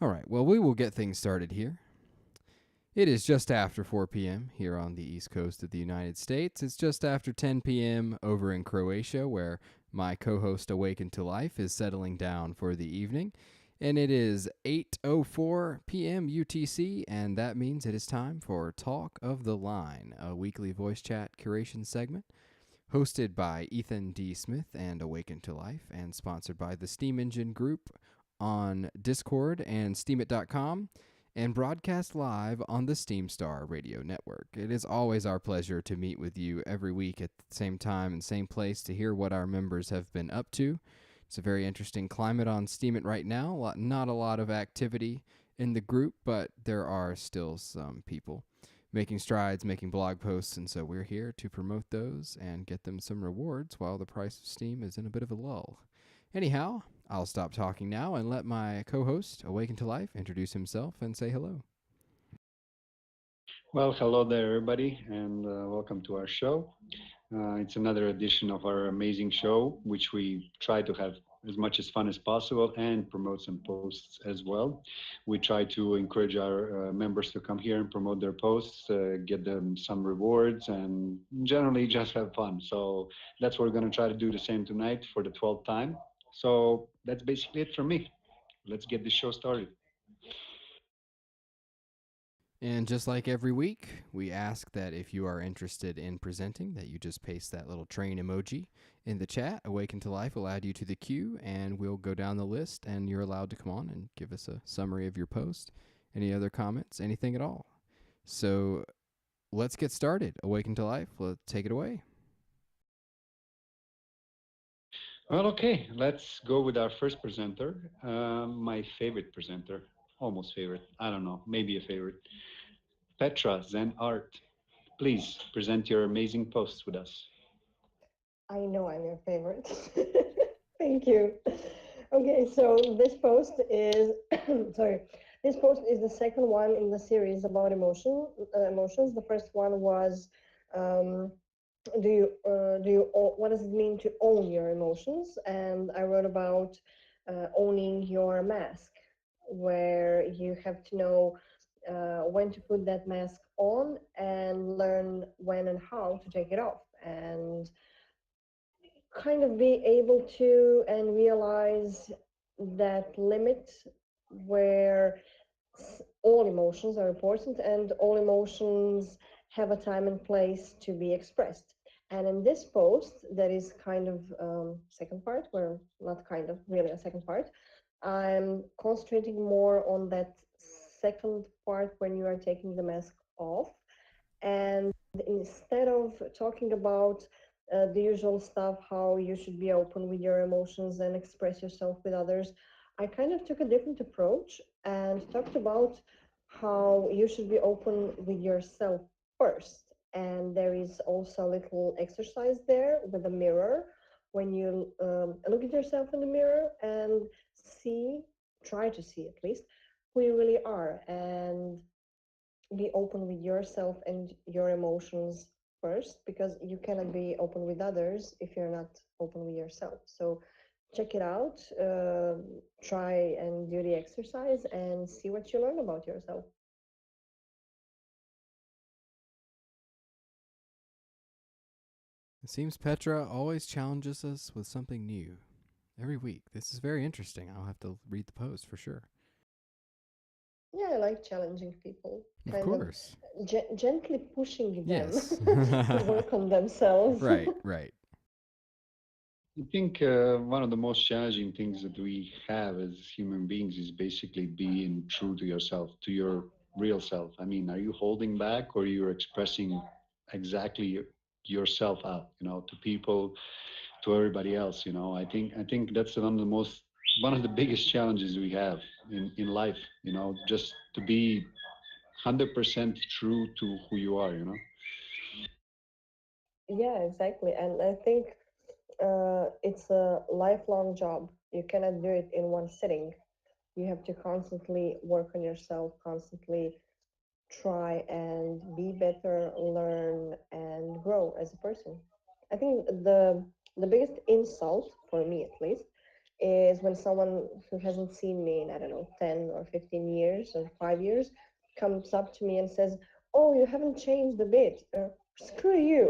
All right, well, we will get things started here. It is just after 4 p.m. here on the east coast of the United States. It's just after 10 p.m. over in Croatia, where my co host Awakened to Life is settling down for the evening. And it is 8:04 p.m. UTC, and that means it is time for Talk of the Line, a weekly voice chat curation segment hosted by Ethan D. Smith and Awakened to Life, and sponsored by the Steam Engine Group on Discord and Steemit.com, and broadcast live on the SteamStar Radio Network. It is always our pleasure to meet with you every week at the same time and same place to hear what our members have been up to. It's a very interesting climate on Steemit right now. Not a lot of activity in the group, but there are still some people making strides, making blog posts, and so we're here to promote those and get them some rewards while the price of Steam is in a bit of a lull. Anyhow, I'll stop talking now and let my co-host, Awaken to Life, introduce himself and say hello. Well, hello there, everybody, and welcome to our show. It's another edition of our amazing show, which we try to have as much as fun as possible and promote some posts as well. We try to encourage our members to come here and promote their posts, get them some rewards, and generally just have fun. So that's what we're going to try to do the same tonight for the 12th time. So that's basically it from me. Let's get the show started. And just like every week, we ask that if you are interested in presenting, that you just paste that little train emoji in the chat. Awaken to Life will add you to the queue, and we'll go down the list, and you're allowed to come on and give us a summary of your post, any other comments, anything at all. So let's get started. Awaken to Life, let's take it away. Well, okay, let's go with our first presenter. My favorite presenter, almost favorite, I don't know, maybe a favorite. Petra Zen Art. Please present your amazing posts with us. I know I'm your favorite. Thank you. Okay, so this post is sorry. This post is the second one in the series about emotions. The first one was um, what does it mean to own your emotions? And I wrote about owning your mask, where you have to know when to put that mask on and learn when and how to take it off, and kind of be able to and realize that limit where all emotions are important and all emotions have a time and place to be expressed. And in this post, that is kind of second part, where not kind of really a second part, I'm concentrating more on that second part when you are taking the mask off. And instead of talking about the usual stuff, how you should be open with your emotions and express yourself with others, I kind of took a different approach and talked about how you should be open with yourself first. And there is also a little exercise there with a mirror when you look at yourself in the mirror and see, try to see at least, who you really are, and be open with yourself and your emotions first, because you cannot be open with others if you're not open with yourself. So check it out, try and do the exercise and see what you learn about yourself. It seems Petra always challenges us with something new every week. This is very interesting. I'll have to read the post for sure. Yeah, I like challenging people, Of kind of course. gently pushing them Yes. to work on themselves. Right, right. I think one of the most challenging things that we have as human beings is basically being true to yourself, to your real self. I mean, are you holding back or you're expressing exactly yourself out, to people, to everybody else, I think that's one of the biggest challenges we have in life, just to be 100% true to who you are. Yeah, exactly. And I think it's a lifelong job. You cannot do it in one sitting. You have to constantly work on yourself, constantly try and be better, learn and grow as a person. I think the biggest insult for me at least is when someone who hasn't seen me in, I don't know, 10 or 15 years or 5 years comes up to me and says, "Oh, you haven't changed a bit." Screw you.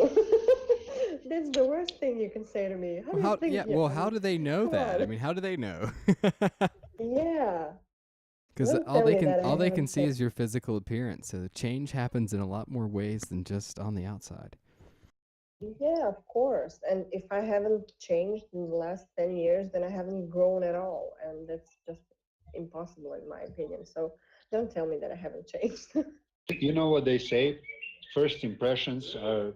That's the worst thing you can say to me. How Well, do you how? think Yeah. you? Well, I how mean, do they know come that? I on. mean, how do they know? Yeah. Because Don't tell me that I all they can haven't see changed. is your physical appearance. So the change happens in a lot more ways than just on the outside. Yeah, of course. And if I haven't changed in the last 10 years, then I haven't grown at all. And that's just impossible, in my opinion. So don't tell me that I haven't changed. You know what they say? First impressions are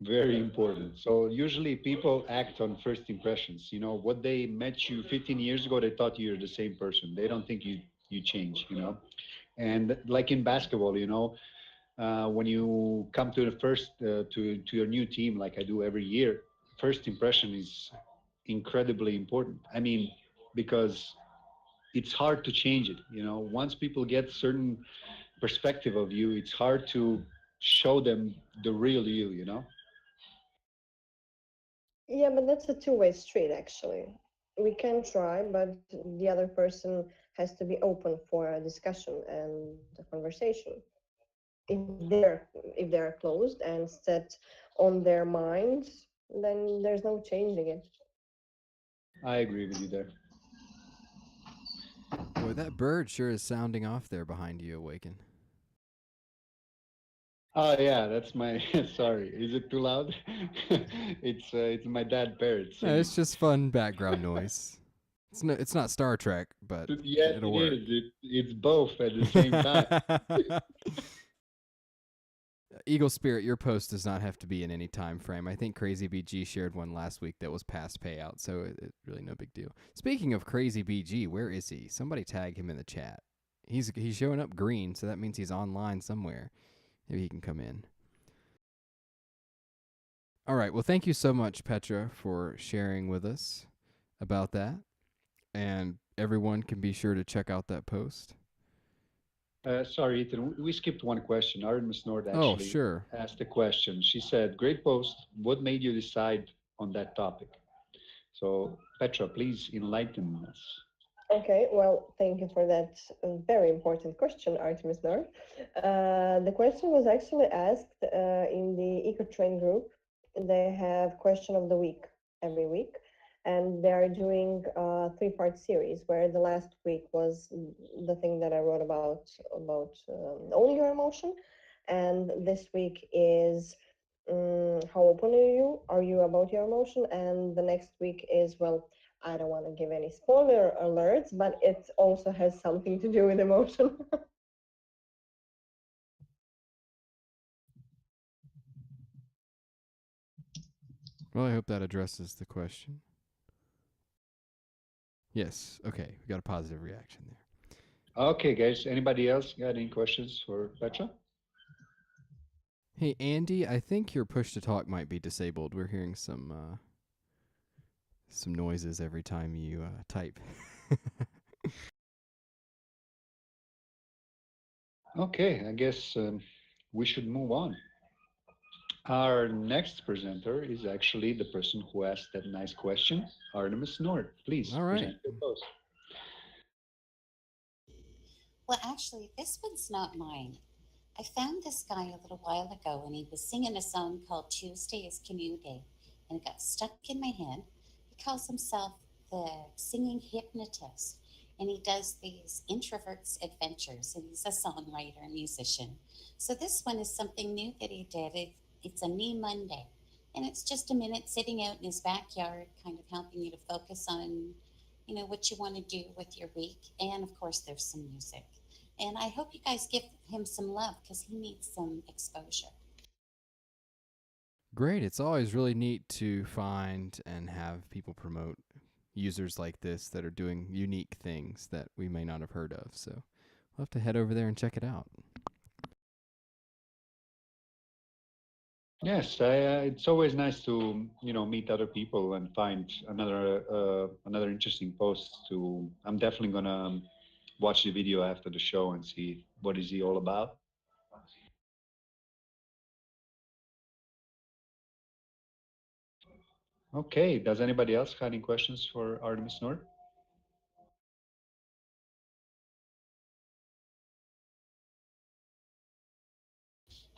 very important. So usually people act on first impressions. You know, what they met you 15 years ago, they thought you're the same person. They don't think you change, you know. And like in basketball, you know, when you come to the first to your new team, like I do every year, first impression is incredibly important. I mean, because it's hard to change it. You know, once people get certain perspective of you, it's hard to show them the real you. You know. Yeah, but that's a two-way street, actually. We can try, but the other person has to be open for a discussion and a conversation. If they're closed and set on their mind, then there's no changing it. I agree with you there. Boy, that bird sure is sounding off there behind you, Awaken. Oh yeah, that's my. Sorry, is it too loud? It's my dad parrot No, singing. it's just fun background noise. It's not Star Trek, but Yes, it'll it work. is. It's both at the same time. Eagle Spirit, your post does not have to be in any time frame. I think Crazy BG shared one last week that was past payout, so it's really no big deal. Speaking of Crazy BG, where is he? Somebody tag him in the chat. He's showing up green, so that means he's online somewhere. Maybe he can come in. All right. Well, thank you so much, Petra, for sharing with us about that. And everyone can be sure to check out that post. Sorry, Ethan, we skipped one question. Artemis Nord Oh, actually sure. asked a question. She said, "Great post. What made you decide on that topic?" So, Petra, please enlighten us. Okay, well, thank you for that very important question, Artemis Nord. The question was actually asked in the EcoTrain group. They have question of the week every week, and they are doing a three-part series where the last week was the thing that I wrote about owning your emotion, and this week is how open are you about your emotion, and the next week is, well, I don't want to give any spoiler alerts, but it also has something to do with emotion. Well, I hope that addresses the question. Yes. Okay. We got a positive reaction there. Okay, guys. Anybody else got any questions for Petra? Hey, Andy, I think your push to talk might be disabled. We're hearing some noises every time you type. Okay, I guess we should move on. Our next presenter is actually the person who asked that nice question, Artemis Nord. Please All right. present your post. Well, actually, this one's not mine. I found this guy a little while ago and he was singing a song called Tuesday is Canoe Day and it got stuck in my head. He calls himself the singing hypnotist and he does these introverts adventures and he's a songwriter and musician. So this one is something new that he did. It's a Me Monday and it's just a minute sitting out in his backyard kind of helping you to focus on what you want to do with your week, and of course there's some music. And I hope you guys give him some love because he needs some exposure. Great. It's always really neat to find and have people promote users like this that are doing unique things that we may not have heard of. So we'll have to head over there and check it out. Yes, it's always nice to meet other people and find another interesting post. I'm definitely gonna watch the video after the show and see what is he all about. Okay. Does anybody else have any questions for Artemis Nord?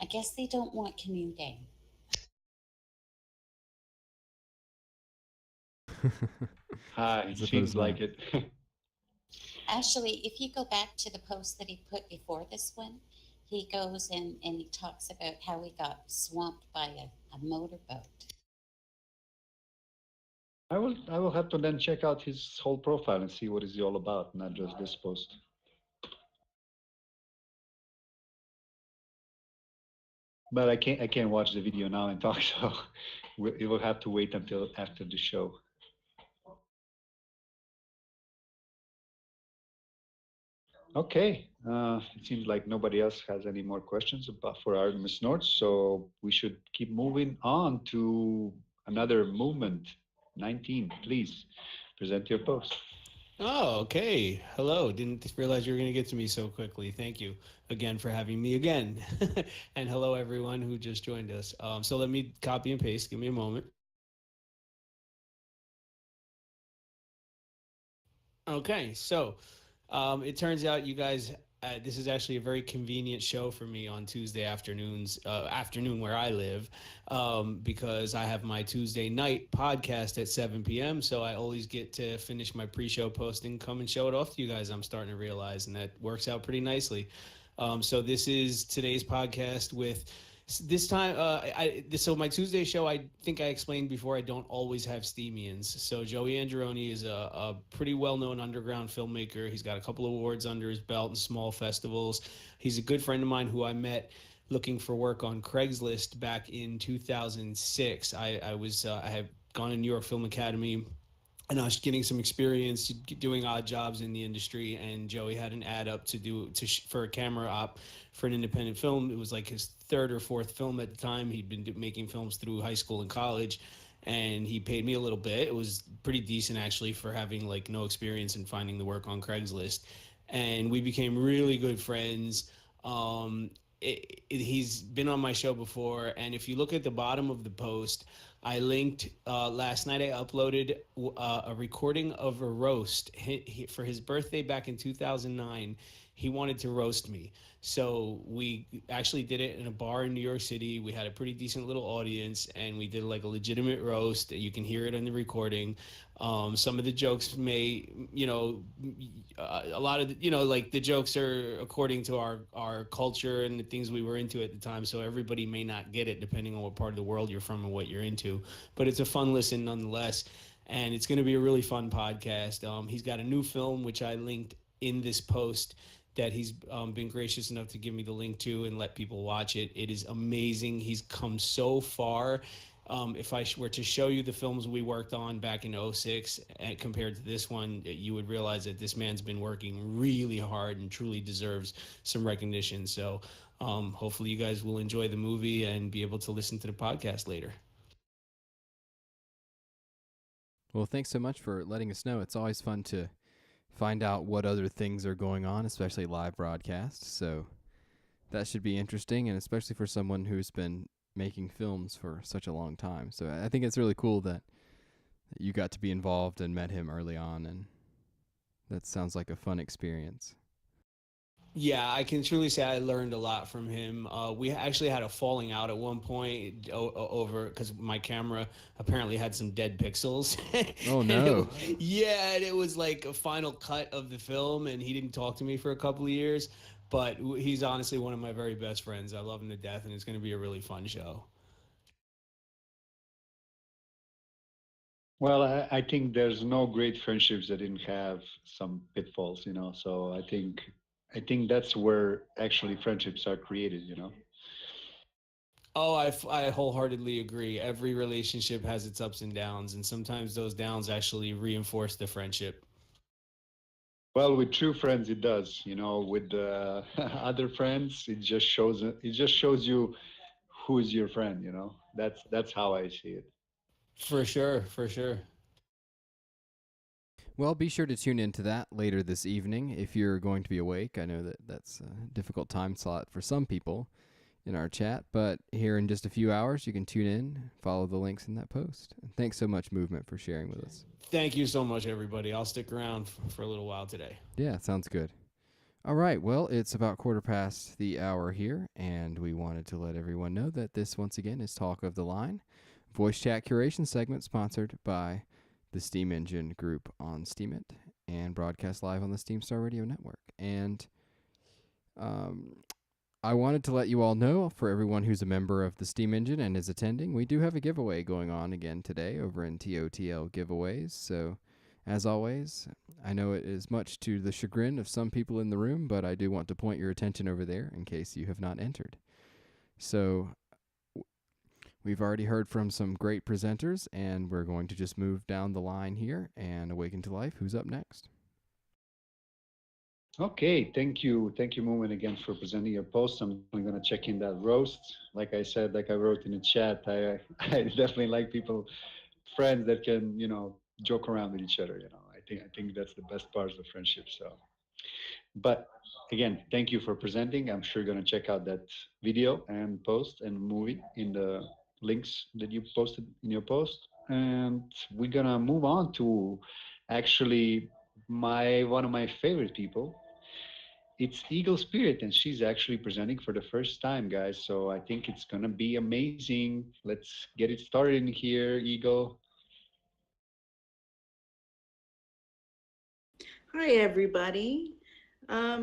I guess they don't want canoe day. It Suppose seems not. like it. Actually, if you go back to the post that he put before this one, he goes and he talks about how he got swamped by a motorboat. I will have to then check out his whole profile and see what is he all about, not just this post. But I can't watch the video now and talk, so it will have to wait until after the show. Okay, it seems like nobody else has any more questions about for Artemis Nord, so we should keep moving on to another movement. 19, please present your post. Oh, okay. Hello. Didn't realize you were going to get to me so quickly. Thank you again for having me again. And hello, everyone who just joined us. So let me copy and paste. Give me a moment. Okay. So it turns out you guys, this is actually a very convenient show for me on Tuesday afternoon where I live, because I have my Tuesday night podcast at 7 p.m. So I always get to finish my pre-show posting, come and show it off to you guys. I'm starting to realize, and that works out pretty nicely. So this is today's podcast with this time. So my Tuesday show, I think I explained before, I don't always have Steamians. So Joey Andreoni is a pretty well-known underground filmmaker. He's got a couple of awards under his belt in small festivals. He's a good friend of mine who I met looking for work on Craigslist back in 2006. I had gone to New York Film Academy, and I was getting some experience doing odd jobs in the industry. And Joey had an ad up for a camera op for an independent film. It was like his third or fourth film at the time. He'd been making films through high school and college, and he paid me a little bit. It was pretty decent actually for having like no experience in finding the work on Craigslist, and we became really good friends. He's been on my show before, and if you look at the bottom of the post, I linked last night. I uploaded a recording of a roast for his birthday back in 2009. He wanted to roast me, so we actually did it in a bar in New York City. We had a pretty decent little audience, and we did like a legitimate roast. You can hear it on the recording. Some of the jokes a lot of like the jokes are according to our culture and the things we were into at the time. So everybody may not get it depending on what part of the world you're from and what you're into. But it's a fun listen nonetheless, and it's going to be a really fun podcast. He's got a new film which I linked in this post that he's been gracious enough to give me the link to and let people watch it. It is amazing. He's come so far. If I were to show you the films we worked on back in 06 and compared to this one, you would realize that this man's been working really hard and truly deserves some recognition. So hopefully you guys will enjoy the movie and be able to listen to the podcast later. Well, thanks so much for letting us know. It's always fun to find out what other things are going on, especially live broadcasts. So that should be interesting, and especially for someone who's been making films for such a long time. So I think it's really cool that you got to be involved and met him early on, and that sounds like a fun experience. Yeah, I can truly say I learned a lot from him. We actually had a falling out at one point over because my camera apparently had some dead pixels. Oh, no. Yeah, and it was like a final cut of the film, and he didn't talk to me for a couple of years. But he's honestly one of my very best friends. I love him to death, and it's going to be a really fun show. Well, I think there's no great friendships that didn't have some pitfalls, you know. So I think that's where actually friendships are created, you know. Oh, I wholeheartedly agree. Every relationship has its ups and downs, and sometimes those downs actually reinforce the friendship. Well, with true friends, it does. You know, with other friends, it just shows you who is your friend. You know, that's how I see it. For sure, for sure. Well, be sure to tune into that later this evening if you're going to be awake. I know that that's a difficult time slot for some people. in our chat. But here in just a few hours, you can tune in, follow the links in that post. And thanks so much, Movement, for sharing with us. Thank you so much, everybody. I'll stick around for a little while today. Yeah, sounds good. All right, well, it's about 1/4 past the hour here, and we wanted to let everyone know that this, once again, is Talk of the Line, voice chat curation segment sponsored by the Steam Engine Group on Steemit and broadcast live on the Steam Star Radio Network. And I wanted to let you all know, for everyone who's a member of the Steam Engine and is attending, we do have a giveaway going on again today over in TOTL Giveaways. So, as always, I know it is much to the chagrin of some people in the room, but I do want to point your attention over there in case you have not entered. So, we've already heard from some great presenters, and we're going to just move down the line here and Awaken to Life. Who's up next? Okay, thank you, Moomin, again for presenting your post. I'm going to check in that roast. Like I said, like I wrote in the chat, I definitely like people, friends that can, joke around with each other. I think that's the best part of the friendship. So, but again, thank you for presenting. I'm sure you're going to check out that video and post and movie in the links that you posted in your post. And we're going to move on to actually one of my favorite people. It's Eagle Spirit, and she's actually presenting for the first time, guys. So I think it's going to be amazing. Let's get it started in here, Eagle. Hi, everybody.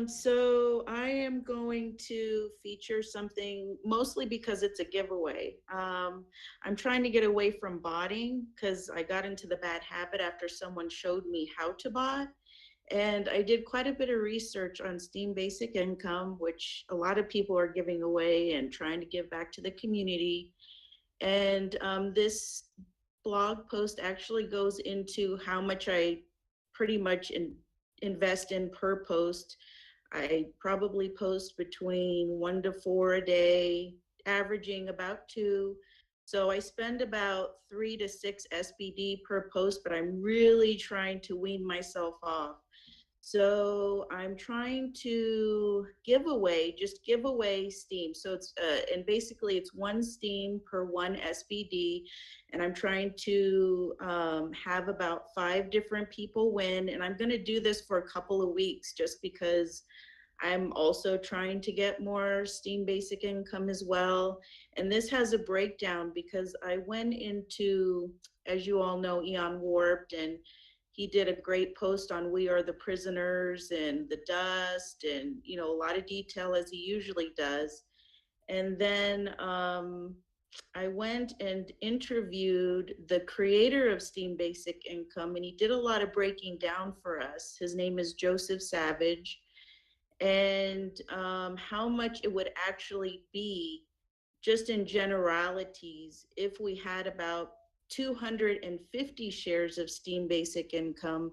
So I am going to feature something mostly because it's a giveaway. I'm trying to get away from botting because I got into the bad habit after someone showed me how to bot. And I did quite a bit of research on Steam Basic Income, which a lot of people are giving away and trying to give back to the community. And this blog post actually goes into how much I pretty much invest in per post. I probably post between 1 to 4 a day, averaging about 2. So I spend about 3 to 6 SBD per post, but I'm really trying to wean myself off. So I'm trying to give away Steam. So it's, and basically it's 1 Steam per 1 SBD. And I'm trying to have about 5 different people win. And I'm going to do this for a couple of weeks just because I'm also trying to get more Steam Basic Income as well. And this has a breakdown because I went into, as you all know, Eon Warped, and he did a great post on We Are the Prisoners and the Dust and, a lot of detail as he usually does. And then I went and interviewed the creator of Steam Basic Income, and he did a lot of breaking down for us. His name is Joseph Savage. And how much it would actually be just in generalities if we had about 250 shares of Steam Basic Income,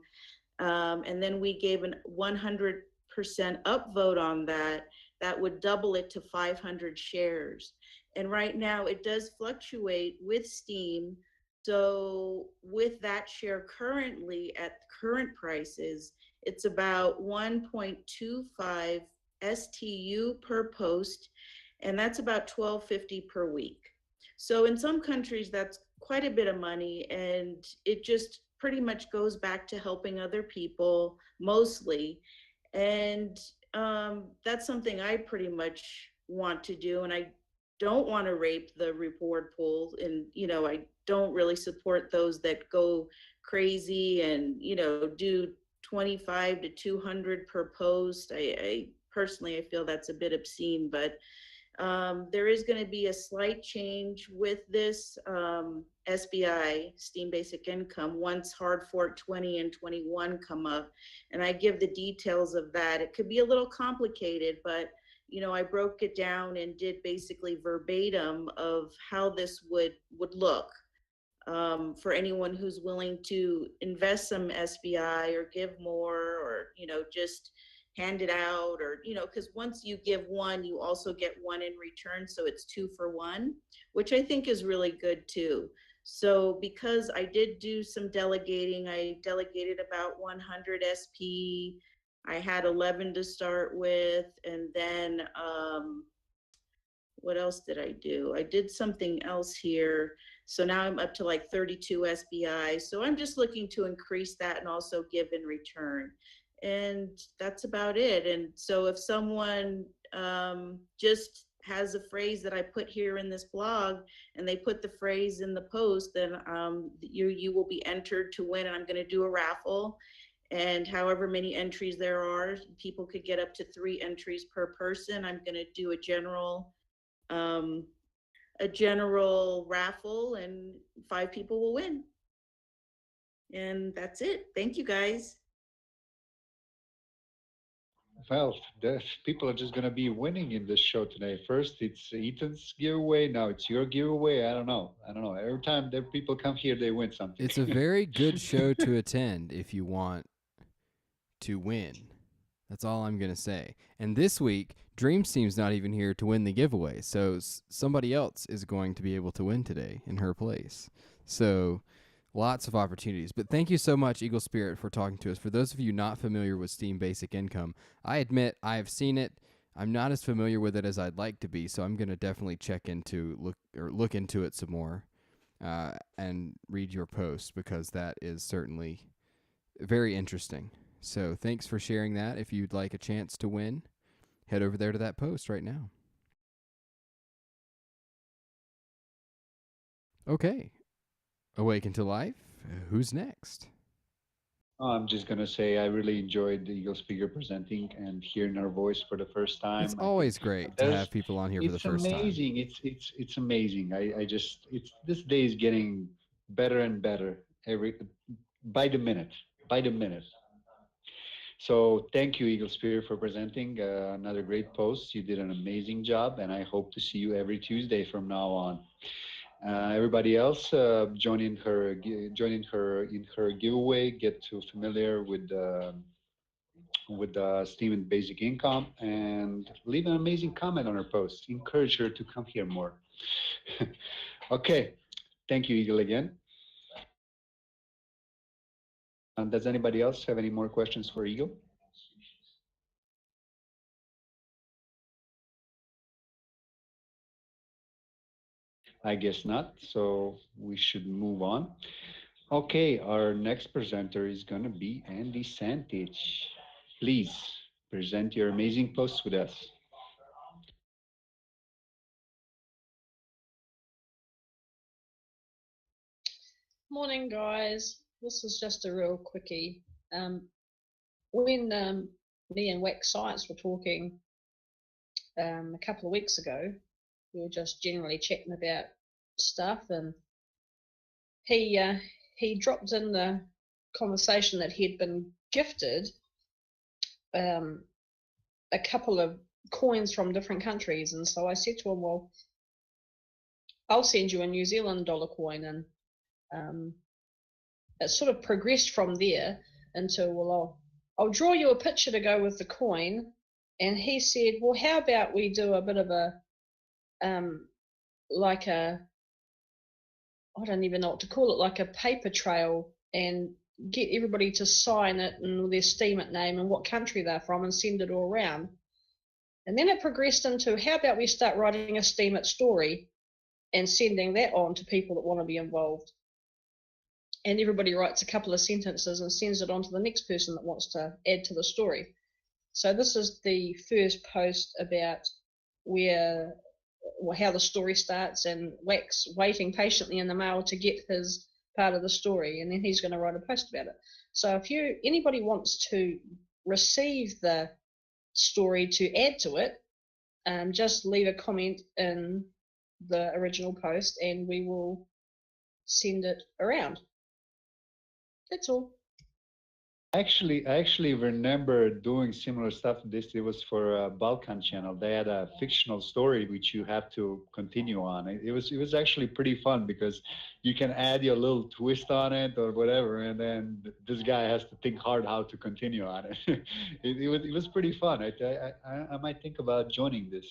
and then we gave a 100% upvote on that, that would double it to 500 shares. And right now it does fluctuate with Steam. So with that share currently at current prices, it's about 1.25 STU per post, and that's about $12.50 per week. So in some countries, that's quite a bit of money, and it just pretty much goes back to helping other people mostly. And that's something I pretty much want to do, and I don't want to rape the reward pool, and I don't really support those that go crazy and do 25 to 200 per post. I personally, I feel that's a bit obscene, but there is going to be a slight change with this SBI, Steam Basic Income, once Hard Fork 20 and 21 come up. And I give the details of that. It could be a little complicated, but I broke it down and did basically verbatim of how this would look for anyone who's willing to invest some SBI or give more, or just hand it out, or because once you give 1, you also get 1 in return, so it's 2 for 1, which I think is really good too. So because I did do some delegating, I delegated about 100 SP. I had 11 to start with, and then What else did I do? I did something else here. So now I'm up to like 32 SBI. So I'm just looking to increase that and also give in return. And that's about it. And so if someone just has a phrase that I put here in this blog and they put the phrase in the post, then you will be entered to win. And I'm going to do a raffle. And however many entries there are, people could get up to 3 entries per person. I'm going to do a general raffle, and 5 people will win. And that's it. Thank you, guys. Well, people are just going to be winning in this show today. First, it's Ethan's giveaway. Now it's your giveaway. I don't know. Every time that people come here, they win something. It's a very good show to attend if you want to win. That's all I'm going to say. And this week, Dreams Team's not even here to win the giveaway, so somebody else is going to be able to win today in her place. So lots of opportunities. But thank you so much, Eagle Spirit, for talking to us. For those of you not familiar with Steam Basic Income, I admit I have seen it. I'm not as familiar with it as I'd like to be, so I'm going to definitely look into it some more and read your post, because that is certainly very interesting. So thanks for sharing that. If you'd like a chance to win, head over there to that post right now. Okay. Awaken to Life. Who's next? I'm just going to say I really enjoyed the Eagle Speaker presenting and hearing her voice for the first time. It's always great to have people on here for the first time. It's amazing. It's amazing. This day is getting better and better by the minute. So thank you, Eagle Spirit, for presenting another great post. You did an amazing job, and I hope to see you every Tuesday from now on. Everybody else, joining her in her giveaway. Get too familiar with Steam and Basic Income, and leave an amazing comment on her post. Encourage her to come here more. Okay, thank you, Eagle, again. And does anybody else have any more questions for Eagle? I guess not, so we should move on. Okay, our next presenter is going to be Andy Santich. Please present your amazing post with us. Morning, guys. This is just a real quickie. When me and Wax Science were talking a couple of weeks ago, we were just generally chatting about stuff, and he dropped in the conversation that he'd been gifted a couple of coins from different countries, and so I said to him, well, I'll send you a New Zealand dollar coin, and it sort of progressed from there into, well, I'll draw you a picture to go with the coin. And he said, well, how about we do a bit of a like a, I don't even know what to call it, like a paper trail, and get everybody to sign it and their Steam It name and what country they're from, and send it all around. And then it progressed into, how about we start writing a Steam It story and sending that on to people that want to be involved. And everybody writes a couple of sentences and sends it on to the next person that wants to add to the story. So this is the first post about how the story starts, and Wax waiting patiently in the mail to get his part of the story, and then he's going to write a post about it. So if anybody wants to receive the story to add to it, just leave a comment in the original post and we will send it around. That's all. I actually remember doing similar stuff. It was for Balkan Channel. They had a fictional story which you have to continue on. It was actually pretty fun, because you can add your little twist on it or whatever, and then this guy has to think hard how to continue on it. It was pretty fun. I might think about joining this.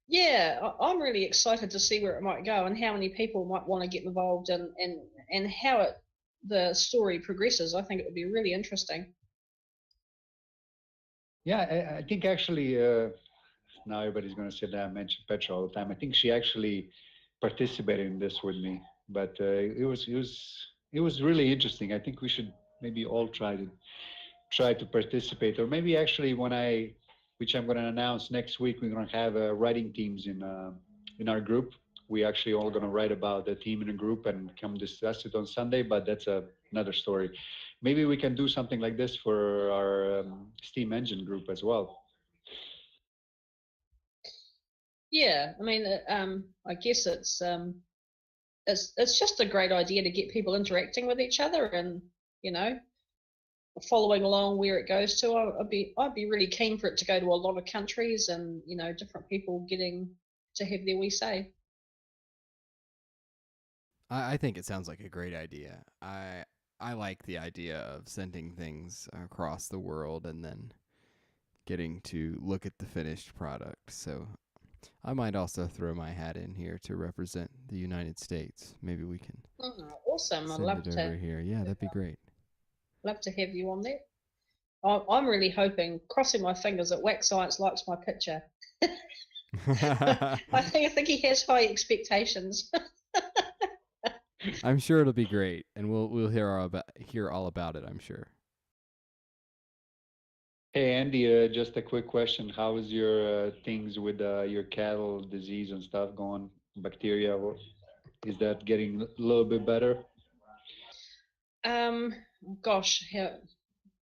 Yeah, I'm really excited to see where it might go and how many people might want to get involved, and how the story progresses. I think it would be really interesting. Yeah, I think actually now everybody's going to say that I mention Petra all the time. I think she actually participated in this with me, but it was really interesting. I think we should maybe all try to participate, or maybe actually which I'm going to announce next week, we're going to have writing teams in our group. We actually all going to write about the team in a group and come discuss it on Sunday, but that's another story. Maybe we can do something like this for our steam engine group as well. Yeah, I mean, I guess it's just a great idea to get people interacting with each other and, you know, following along where it goes to. I'd be really keen for it to go to a lot of countries and, you know, different people getting to have their wee say. I think it sounds like a great idea. I like the idea of sending things across the world and then getting to look at the finished product. So I might also throw my hat in here to represent the United States. Maybe we can Awesome. I'd send love it over here. Yeah, that'd be great. Love to have you on there. I'm really hoping, crossing my fingers, that Wax Science likes my picture. I think he has high expectations. I'm sure it'll be great, and we'll hear all about it, I'm sure. Hey Andy, just a quick question. How is your things with your cattle disease and stuff going? Bacteria, is that getting a little bit better? Gosh,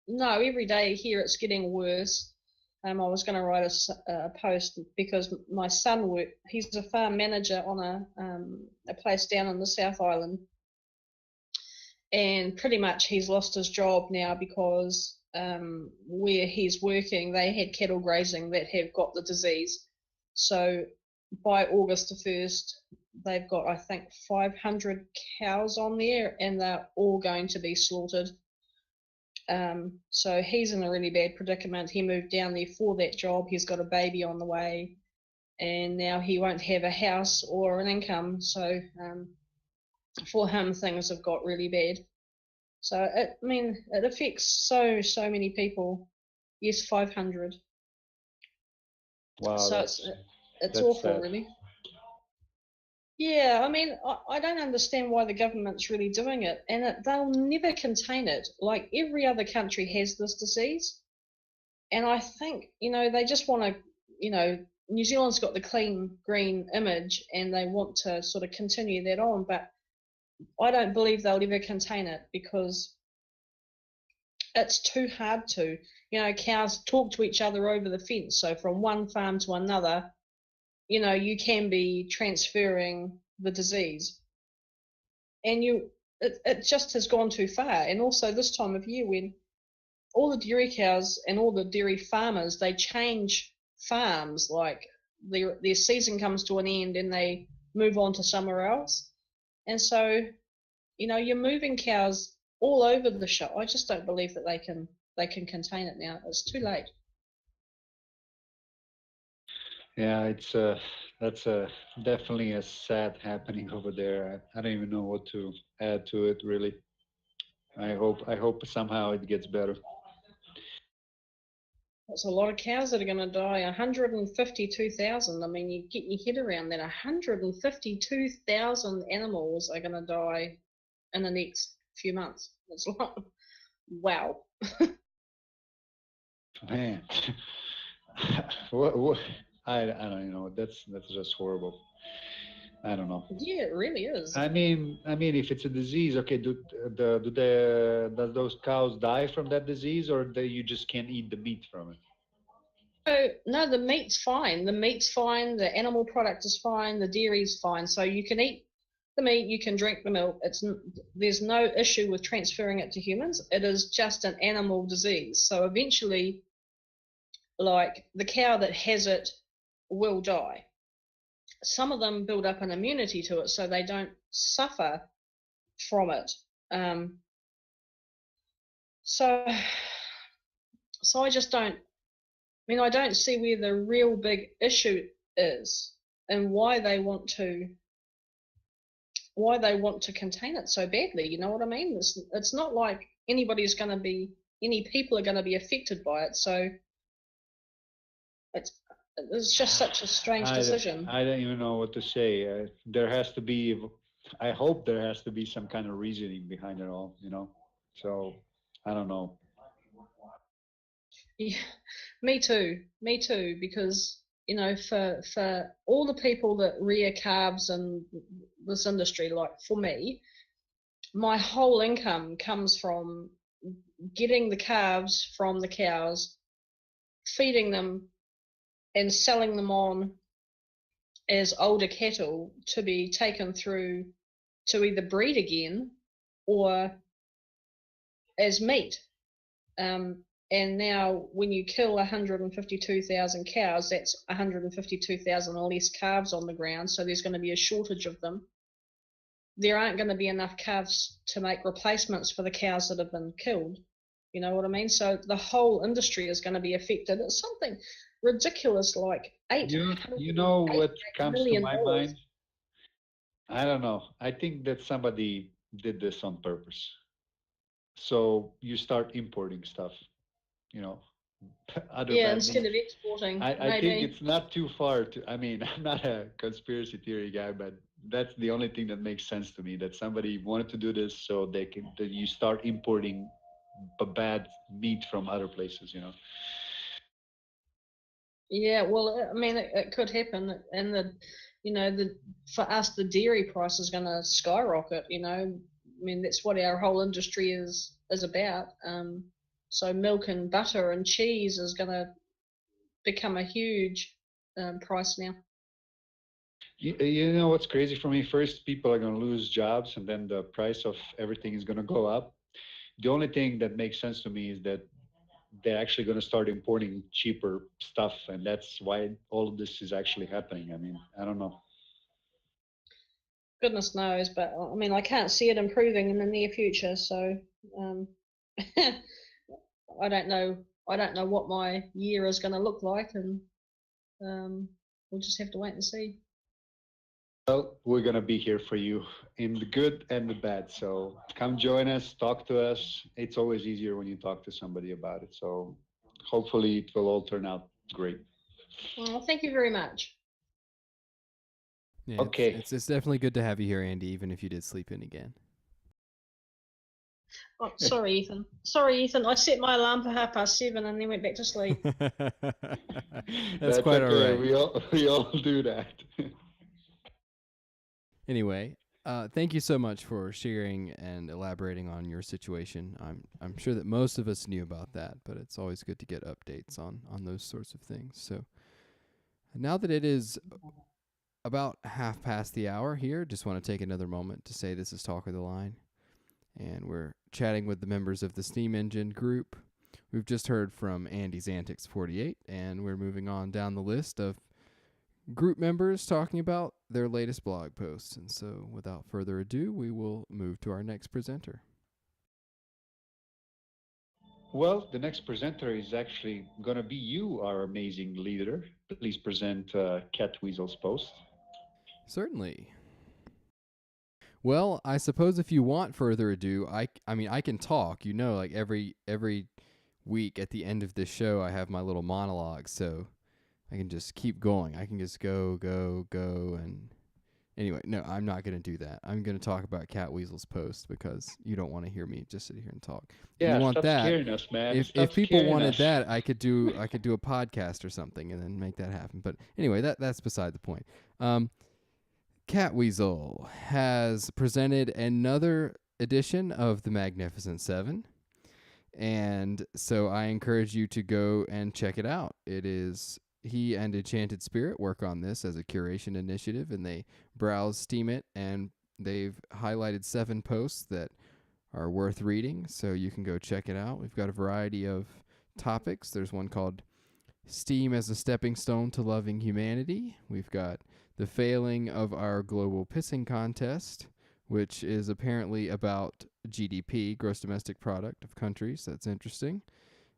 no, every day here it's getting worse. I was going to write a post because my son he's a farm manager on a place down in the South Island, and pretty much he's lost his job now because where he's working, they had cattle grazing that have got the disease. So by August the 1st, they've got, I think, 500 cows on there, and they're all going to be slaughtered. So he's in a really bad predicament. He moved down there for that job. He's got a baby on the way, and now he won't have a house or an income. So for him, things have got really bad. So it affects so many people. Yes, 500. Wow. So it's awful, sad. really. Yeah, I mean, I don't understand why the government's really doing it, and they'll never contain it. Like, every other country has this disease, and I think, you know, they just want to, you know, New Zealand's got the clean green image, and they want to sort of continue that on, but I don't believe they'll ever contain it because it's too hard to. You know, cows talk to each other over the fence, so from one farm to another, you know, you can be transferring the disease, and it just has gone too far. And also this time of year, when all the dairy cows and all the dairy farmers, they change farms, like their season comes to an end and they move on to somewhere else, and so, you know, you're moving cows all over the shop. I just don't believe that they can contain it now. It's too late. Yeah, that's definitely a sad happening over there. I don't even know what to add to it, really. I hope somehow it gets better. That's a lot of cows that are going to die. 152,000. I mean, you get your head around that. 152,000 animals are going to die in the next few months. It's like, wow. Man, what? I don't even know. That's just horrible. I don't know. Yeah, it really is. I mean, if it's a disease, okay, does those cows die from that disease, or you just can't eat the meat from it? So, no, the meat's fine. The meat's fine. The animal product is fine. The dairy's fine. So you can eat the meat. You can drink the milk. There's no issue with transferring it to humans. It is just an animal disease. So eventually, like, the cow that has it will die. Some of them build up an immunity to it, so they don't suffer from it. So I just don't. I don't see where the real big issue is, and why they want to contain it so badly. You know what I mean? It's not like any people are going to be affected by it. So It's just such a strange decision. I don't even know what to say. There has to be, I hope there has to be some kind of reasoning behind it all, you know? So, I don't know. Yeah, me too. Me too. Because for all the people that rear calves in this industry, like for me, my whole income comes from getting the calves from the cows, feeding them, and selling them on as older cattle to be taken through to either breed again or as meat. And now when you kill 152,000 cows, that's 152,000 less calves on the ground, so there's going to be a shortage of them. There aren't going to be enough calves to make replacements for the cows that have been killed. You know what I mean? So the whole industry is going to be affected. It's something ridiculous like You know what comes to my $8 million. mind? I don't know. I think that somebody did this on purpose. So you start importing stuff, you know, other Yeah, bad instead meat. of exporting, I maybe. think it's not too far to, I mean, I'm not a conspiracy theory guy, but that's the only thing that makes sense to me, that somebody wanted to do this so they can, that you start importing bad meat from other places, you know. Yeah, well, I mean, it could happen, and for us, the dairy price is going to skyrocket. I mean, that's what our whole industry is about. So milk and butter and cheese is going to become a huge price now. You know what's crazy for me? First, people are going to lose jobs, and then the price of everything is going to go up. The only thing that makes sense to me is that they're actually going to start importing cheaper stuff, and that's why all of this is actually happening. I mean, I don't know. Goodness knows, but I mean, I can't see it improving in the near future. So I don't know. I don't know what my year is going to look like, and we'll just have to wait and see. Well, we're going to be here for you in the good and the bad. So come join us, talk to us. It's always easier when you talk to somebody about it. So hopefully it will all turn out great. Well, thank you very much. Yeah, Okay. It's definitely good to have you here, Andy, even if you did sleep in again. Oh, sorry, Ethan. Sorry, Ethan. I set my alarm for 7:30 and then went back to sleep. That's quite okay. all right. We all do that. Anyway, thank you so much for sharing and elaborating on your situation. I'm sure that most of us knew about that, but it's always good to get updates on those sorts of things. So now that it is about 1:30 here, just want to take another moment to say this is Talk of the Line, and we're chatting with the members of the Steam Engine group. We've just heard from Andy's Antics 48, and we're moving on down the list of group members talking about their latest blog posts. And so without further ado, we will move to our next presenter. Well, the next presenter is actually going to be you, our amazing leader. Please present Cat Weasel's post. Certainly. Well, I suppose if you want further ado, I mean, I can talk. Like every week at the end of this show, I have my little monologue, so I can just keep going. I can just go, and anyway, no, I'm not going to do that. I'm going to talk about Cat Weasel's post because you don't want to hear me just sit here and talk. Yeah, if you want stop that, scaring us, man. if people wanted that, I could do a podcast or something and then make that happen. But anyway, that's beside the point. Cat Weasel has presented another edition of the Magnificent Seven, and so I encourage you to go and check it out. It is he and Enchanted Spirit work on this as a curation initiative, and they browse Steam it, and they've highlighted 7 posts that are worth reading, so you can go check it out. We've got a variety of topics. There's one called Steam as a Stepping Stone to Loving Humanity. We've got the failing of our global pissing contest, which is apparently about GDP, gross domestic product of countries. That's interesting.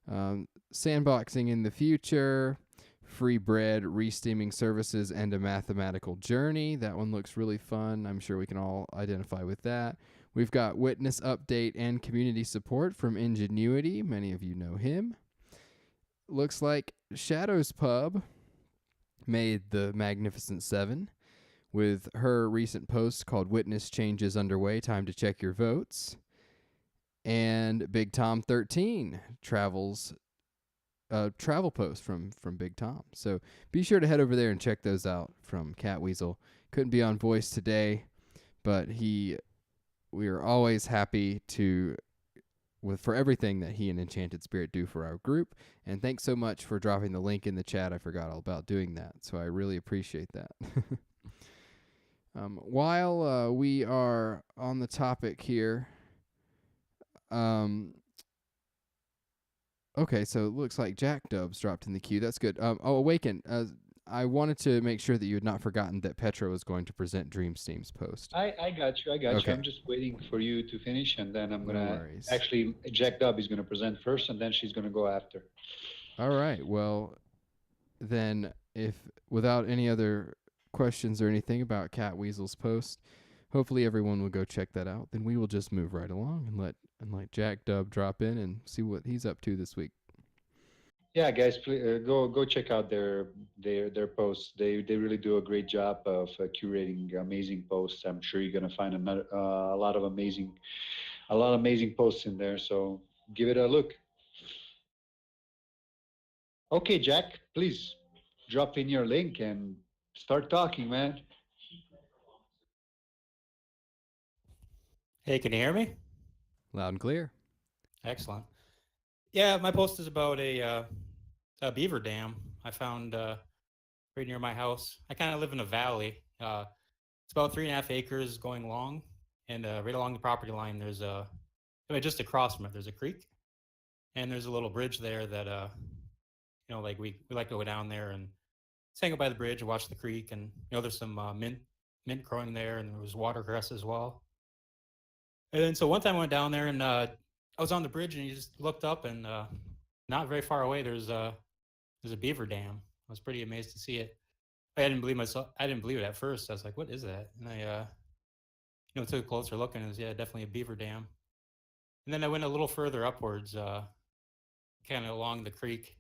Sandboxing in the future, free bread, re-steaming services, and a mathematical journey. That one looks really fun. I'm sure we can all identify with that. We've got witness update and community support from Ingenuity. Many of you know him. Looks like Shadows Pub made the Magnificent Seven with her recent post called Witness Changes Underway, Time to Check Your Votes. And Big Tom 13 travels travel post from Big Tom. So be sure to head over there and check those out from Cat Weasel. Couldn't be on voice today, but we are always happy for everything that he and Enchanted Spirit do for our group. And thanks so much for dropping the link in the chat. I forgot all about doing that, so I really appreciate that. While we are on the topic here, okay, so it looks like Jack Dubs dropped in the queue. That's good. Awaken. I wanted to make sure that you had not forgotten that Petra was going to present Dreamsteam's post. I got you. Okay. I'm just waiting for you to finish, and then I'm No gonna worries. actually Jack Dub is gonna present first, and then she's gonna go after. All right. Well, then, if without any other questions or anything about Cat Weasel's post, hopefully everyone will go check that out. Then we will just move right along and let Jack Dub drop in and see what he's up to this week. Yeah, guys, please, go check out their posts. They really do a great job of curating amazing posts. I'm sure you're gonna find a lot of amazing posts in there. So give it a look. Okay, Jack, please drop in your link and start talking, man. Hey, can you hear me? Loud and clear. Excellent. Yeah, my post is about a beaver dam I found right near my house. I kind of live in a valley. It's about 3.5 acres going long, and right along the property line, there's just across from it, there's a creek, and there's a little bridge there that like we like to go down there and just hang out by the bridge and watch the creek, and there's some mint growing there, and there was watercress as well. And then so one time I went down there and I was on the bridge and you just looked up and not very far away there's a beaver dam. I was pretty amazed to see it. I didn't believe it at first. I was like, what is that? And I took a closer look and it was definitely a beaver dam. And then I went a little further upwards, kind of along the creek,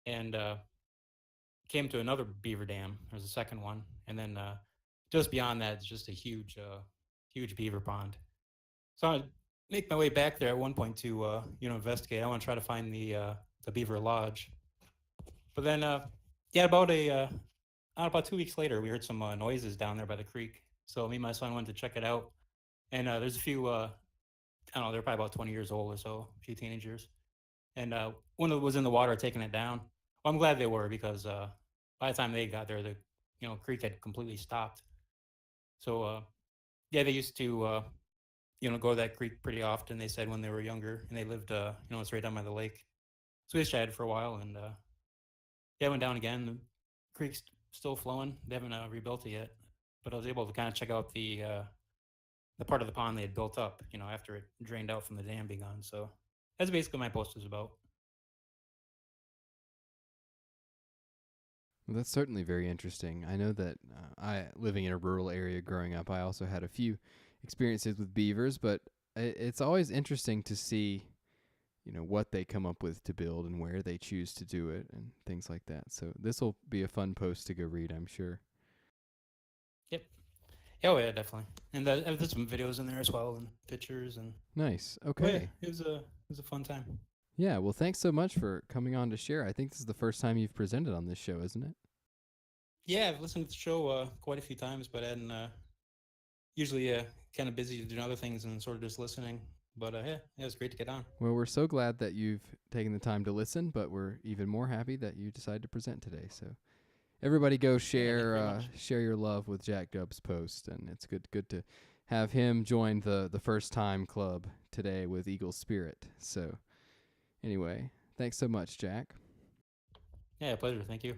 and came to another beaver dam. There's a second one, and then just beyond that, it's just a huge beaver pond. So I make my way back there at one point to investigate. I want to try to find the beaver lodge. But then about 2 weeks later, we heard some noises down there by the creek. So me and my son went to check it out, and there's a few I don't know, they're probably about 20 years old or so, a few teenagers, and one of them was in the water taking it down. Well, I'm glad they were, because by the time they got there, the creek had completely stopped. So they used to go to that creek pretty often. They said when they were younger, and they lived it's right down by the lake. So we just chatted for a while, and I went down again. The creek's still flowing. They haven't rebuilt it yet, but I was able to kind of check out the part of the pond they had built up, after it drained out from the dam being on. So that's basically my post is about. Well, that's certainly very interesting. I know that living in a rural area growing up, I also had a few experiences with beavers, but it's always interesting to see, what they come up with to build and where they choose to do it and things like that. So this will be a fun post to go read, I'm sure. Yep. Oh yeah, definitely. And there's some videos in there as well, and pictures, and nice. Okay. It was a fun time. Yeah, well, thanks so much for coming on to share. I think this is the first time you've presented on this show, isn't it? Yeah, I've listened to the show quite a few times, but I hadn't usually kind of busy doing other things and sort of just listening. But it was great to get on. Well, we're so glad that you've taken the time to listen, but we're even more happy that you decided to present today. So everybody go share your love with Jack Dub's post, and it's good to have him join the first time club today with Eagle Spirit. So anyway, thanks so much, Jack. Yeah, pleasure. Thank you.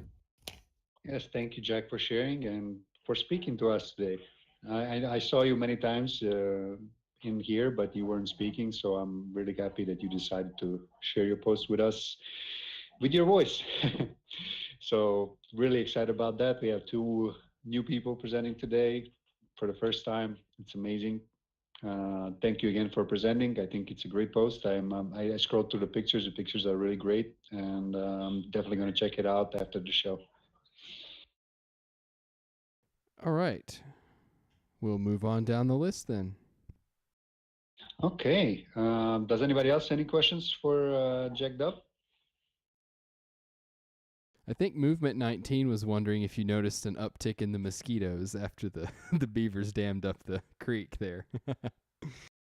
Yes, thank you, Jack, for sharing and for speaking to us today. I saw you many times in here, but you weren't speaking, so I'm really happy that you decided to share your post with us with your voice. So really excited about that. We have 2 new people presenting today for the first time. It's amazing. Thank you again for presenting. I think it's a great post. I scrolled through the pictures. The pictures are really great, and I'm definitely going to check it out after the show. All right. We'll move on down the list then. Okay. Does anybody else any questions for Jack Dub? I think Movement 19 was wondering if you noticed an uptick in the mosquitoes after the, the beavers dammed up the creek there.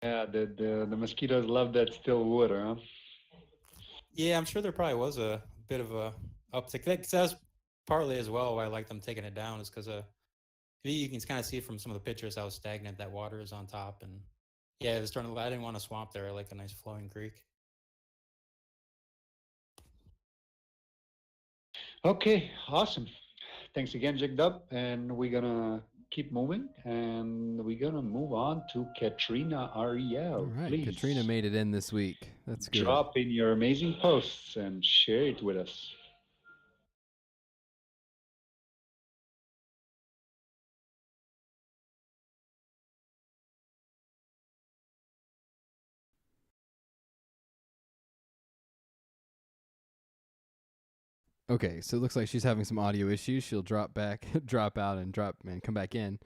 Yeah, the mosquitoes love that still water, huh? Yeah, I'm sure there probably was a bit of a uptick. That's partly as well why I like them taking it down, is because you can kind of see from some of the pictures how stagnant that water is on top. And yeah, it was starting to, I didn't want a swamp there. I like a nice flowing creek. Okay, awesome. Thanks again, Jack Dub. And we're gonna keep moving, and we're gonna move on to Katrina Ariel. All right, Please Katrina made it in this week. That's good. drop in your amazing posts and share it with us. Okay, so it looks like she's having some audio issues. She'll drop back, drop out, and come back in,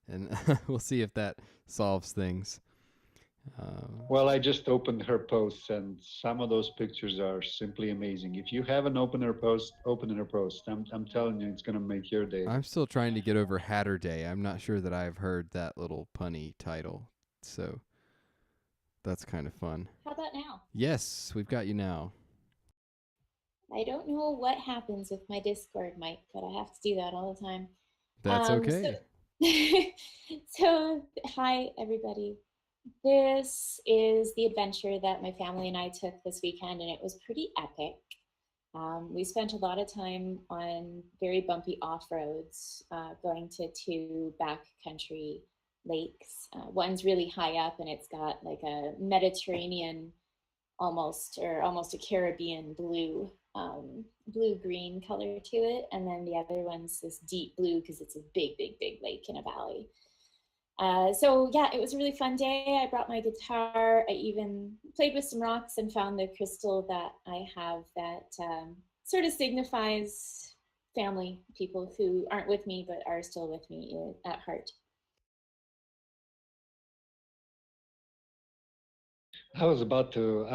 and we'll see if that solves things. Well, I just opened her posts, and some of those pictures are simply amazing. If you haven't opened her post, open her post. I'm telling you, it's gonna make your day. I'm still trying to get over Hatter Day. I'm not sure that I've heard that little punny title, so that's kind of fun. How about now? Yes, we've got you now. I don't know what happens with my Discord mic, but I have to do that all the time. That's okay. So, hi, everybody. This is the adventure that my family and I took this weekend, and it was pretty epic. We spent a lot of time on very bumpy off-roads, going to two backcountry lakes. One's really high up, and it's got like a Mediterranean almost a Caribbean blue-green color to it. And then the other one's this deep blue because it's a big lake in a valley. So yeah, it was a really fun day. I brought my guitar. I even played with some rocks and found the crystal that I have that sort of signifies family, people who aren't with me but are still with me at heart. I was about to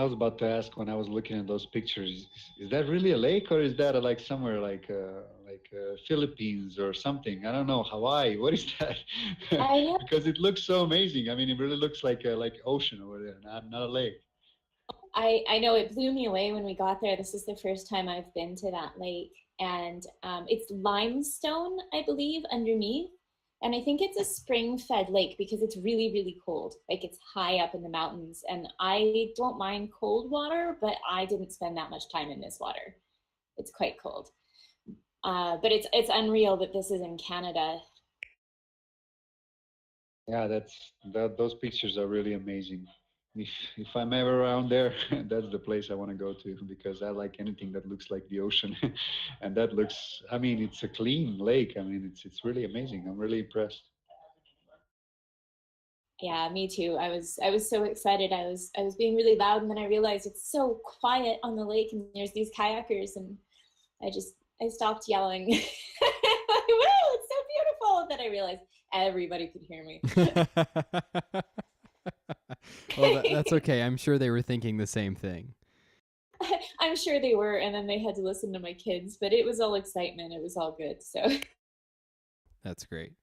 ask when I was looking at those pictures, is that really a lake, or is that like somewhere like Philippines or something? I don't know, Hawaii. What is that? Because it looks so amazing. I mean, it really looks like ocean over there, not a lake. I know, it blew me away when we got there. This is the first time I've been to that lake, and it's limestone, I believe, underneath. And I think it's a spring-fed lake because it's really cold. Like, it's high up in the mountains. And I don't mind cold water, but I didn't spend that much time in this water. It's quite cold. But it's unreal that this is in Canada. Yeah, those pictures are really amazing. If I'm ever around there, that's the place I want to go to, because I like anything that looks like the ocean. And that looks, I mean, it's a clean lake. I mean, it's really amazing. I'm really impressed. Yeah, me too. I was so excited. I was being really loud, and then I realized it's so quiet on the lake, and there's these kayakers, and I stopped yelling. Like, woo, it's so beautiful. And then I realized everybody could hear me. Well, that's okay. I'm sure they were thinking the same thing. I'm sure they were, and then they had to listen to my kids, but it was all excitement. It was all good. So that's great.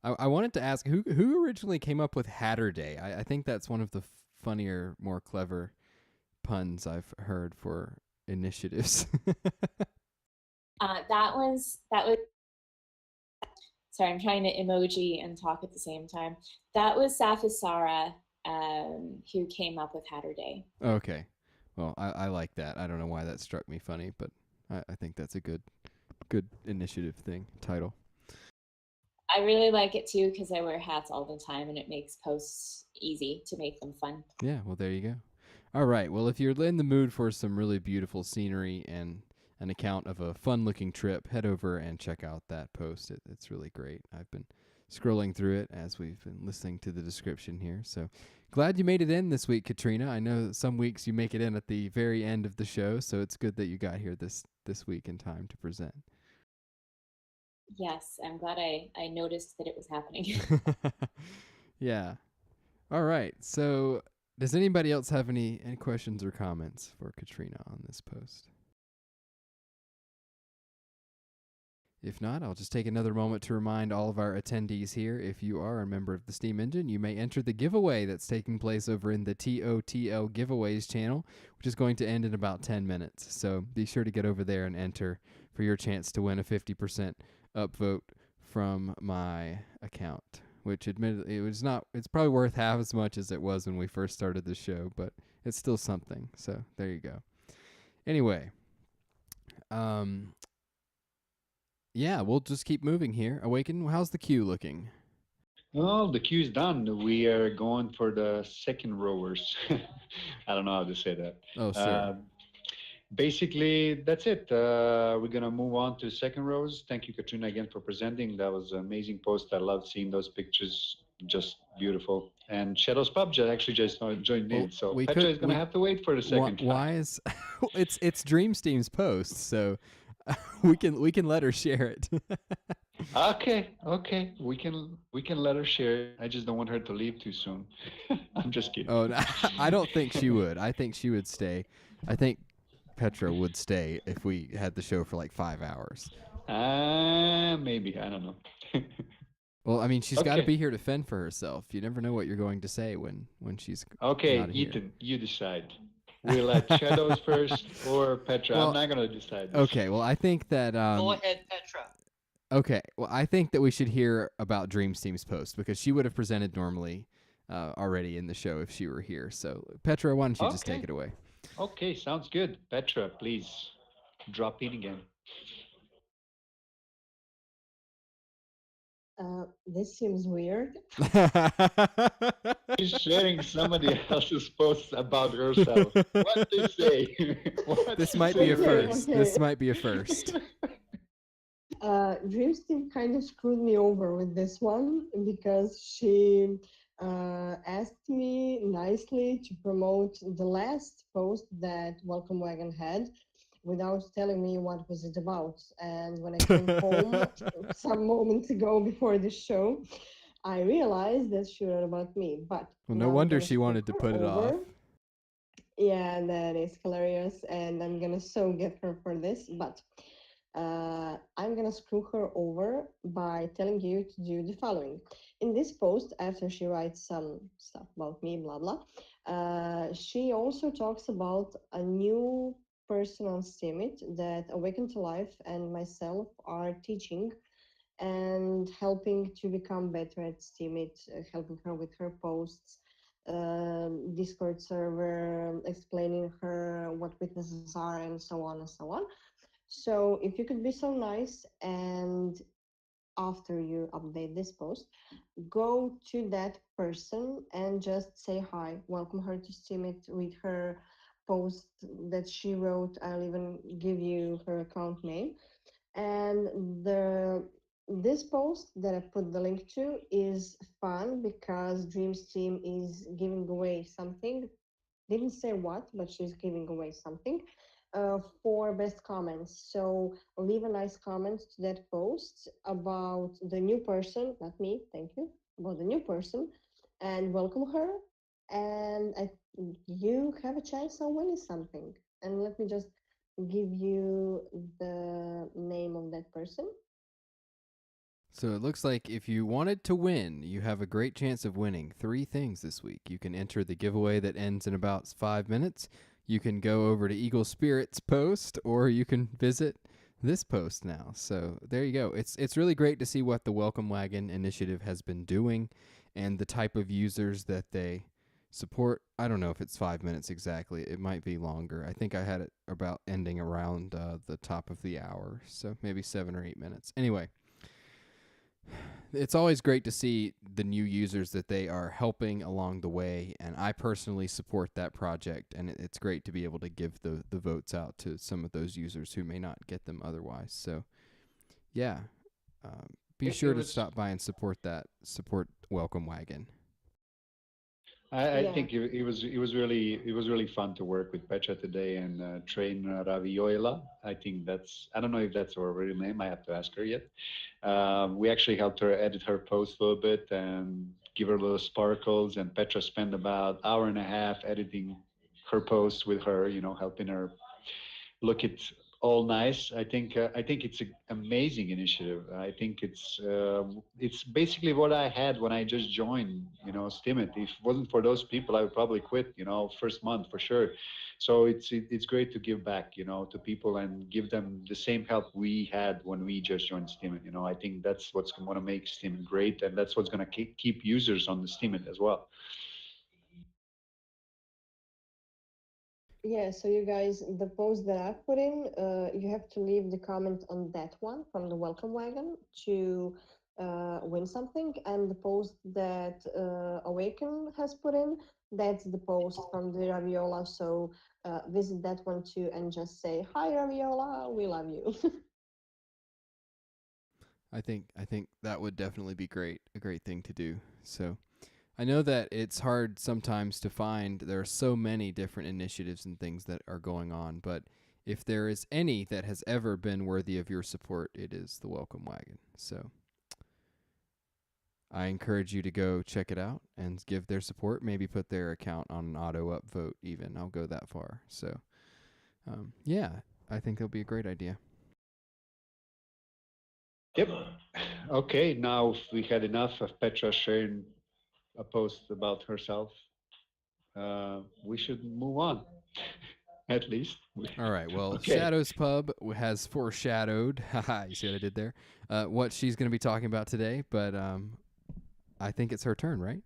I wanted to ask who originally came up with Hatter Day. I think that's one of the funnier, more clever puns I've heard for initiatives. that was. Sorry, I'm trying to emoji and talk at the same time. That was Safisara, who came up with Hatter Day. Okay. Well, I like that. I don't know why that struck me funny, but I think that's a good initiative title. I really like it too because I wear hats all the time, and it makes posts easy to make them fun. Yeah, well, there you go. All right. Well, if you're in the mood for some really beautiful scenery and an account of a fun-looking trip, head over and check out that post. It's really great. I've been scrolling through it as we've been listening to the description here. So glad you made it in this week, Katrina. I know that some weeks you make it in at the very end of the show, so it's good that you got here this week in time to present. Yes, I'm glad I noticed that it was happening. Yeah. All right. So, does anybody else have any questions or comments for Katrina on this post? If not, I'll just take another moment to remind all of our attendees here, if you are a member of the Steam Engine, you may enter the giveaway that's taking place over in the TOTL Giveaways channel, which is going to end in about 10 minutes. So be sure to get over there and enter for your chance to win a 50% upvote from my account, which admittedly it's probably worth half as much as it was when we first started the show, but it's still something. So there you go. Anyway, yeah, we'll just keep moving here. Awaken, how's the queue looking? Well, the queue is done. We are going for the second rowers. I don't know how to say that. Oh, sure. Basically, that's it. We're going to move on to second rows. Thank you, Katrina, again for presenting. That was an amazing post. I love seeing those pictures. Just beautiful. And Shadows Pub actually just joined in. So Petra is going to have to wait for the second time. Why is it's Dream Steam's post, so we can let her share it. Okay, we can let her share it. I just don't want her to leave too soon. I'm just kidding. Oh, no, I don't think she would. I think she would stay. I think Petra would stay if we had the show for like 5 hours. Maybe, I don't know. Well, I mean, she's got to be here to fend for herself. You never know what you're going to say when she's okay. not here. Ethan, you decide. We'll let Shadows first or Petra. Well, I'm not going to decide this. Okay, well, I think that... Go ahead, Petra. Okay, well, I think that we should hear about Dream Steam's post, because she would have presented normally already in the show if she were here. So, Petra, why don't you just take it away? Okay, sounds good. Petra, please drop in again. This seems weird. She's sharing somebody else's posts about herself. What to say? This might be a first. Okay. This might be a first. Dream Steam kind of screwed me over with this one, because she asked me nicely to promote the last post that Welcome Wagon had, without telling me what was it about. And when I came home some moments ago before the show, I realized that she wrote about me. But well, no wonder she wanted to put it off. Yeah, that is hilarious, and I'm gonna so get her for this. But I'm gonna screw her over by telling you to do the following. In this post, after she writes some stuff about me, blah blah, she also talks about a new person on Steemit that Awaken to Life and myself are teaching and helping to become better at Steemit, helping her with her posts, Discord server, explaining her what witnesses are, and so on and so on. So if you could be so nice, and after you update this post, go to that person and just say hi, welcome her to Steemit with her post that she wrote. I'll even give you her account name. And this post that I put the link to is fun because Dream Steam is giving away something. Didn't say what, but she's giving away something for best comments. So leave a nice comment to that post about the new person, not me, thank you, about the new person, and welcome her. And you have a chance of winning something. And let me just give you the name of that person. So it looks like if you wanted to win, you have a great chance of winning 3 things this week. You can enter the giveaway that ends in about 5 minutes. You can go over to Eagle Spirit's post, or you can visit this post now. So there you go. It's really great to see what the Welcome Wagon initiative has been doing and the type of users that they support. I don't know if it's 5 minutes exactly. It might be longer. I think I had it about ending around the top of the hour, so maybe 7 or 8 minutes. Anyway, it's always great to see the new users that they are helping along the way, and I personally support that project, and it's great to be able to give the votes out to some of those users who may not get them otherwise. So, yeah, be sure to stop by and support Welcome Wagon. I Yeah. think it was really fun to work with Petra today and train Raviola. I think I don't know if that's her real name. I have to ask her yet. We actually helped her edit her post a little bit and give her little sparkles. And Petra spent about hour and a half editing her post with her, helping her look it all nice. I think it's an amazing initiative. I think it's basically what I had when I just joined, Steemit. If it wasn't for those people, I would probably quit, first month for sure. So it's great to give back, to people and give them the same help we had when we just joined Steemit. I think that's what's going to make Steemit great, and that's what's going to keep users on the Steemit as well. Yeah, so you guys, the post that I've put in, you have to leave the comment on that one from the welcome wagon to win something. And the post that Awaken has put in, that's the post from the Raviola. So visit that one too and just say, hi, Raviola, we love you. I think that would definitely be a great thing to do. So I know that it's hard sometimes to find. There are so many different initiatives and things that are going on, but if there is any that has ever been worthy of your support, it is the Welcome Wagon. So I encourage you to go check it out and give their support. Maybe put their account on an auto upvote even. I'll go that far. So yeah, I think it'll be a great idea. Yep. Okay, now we had enough of Petra sharing a post about herself. We should move on, at least. All right. Well, Okay. Shadows Pub has foreshadowed. Haha, you see what I did there? What she's going to be talking about today, but I think it's her turn, right?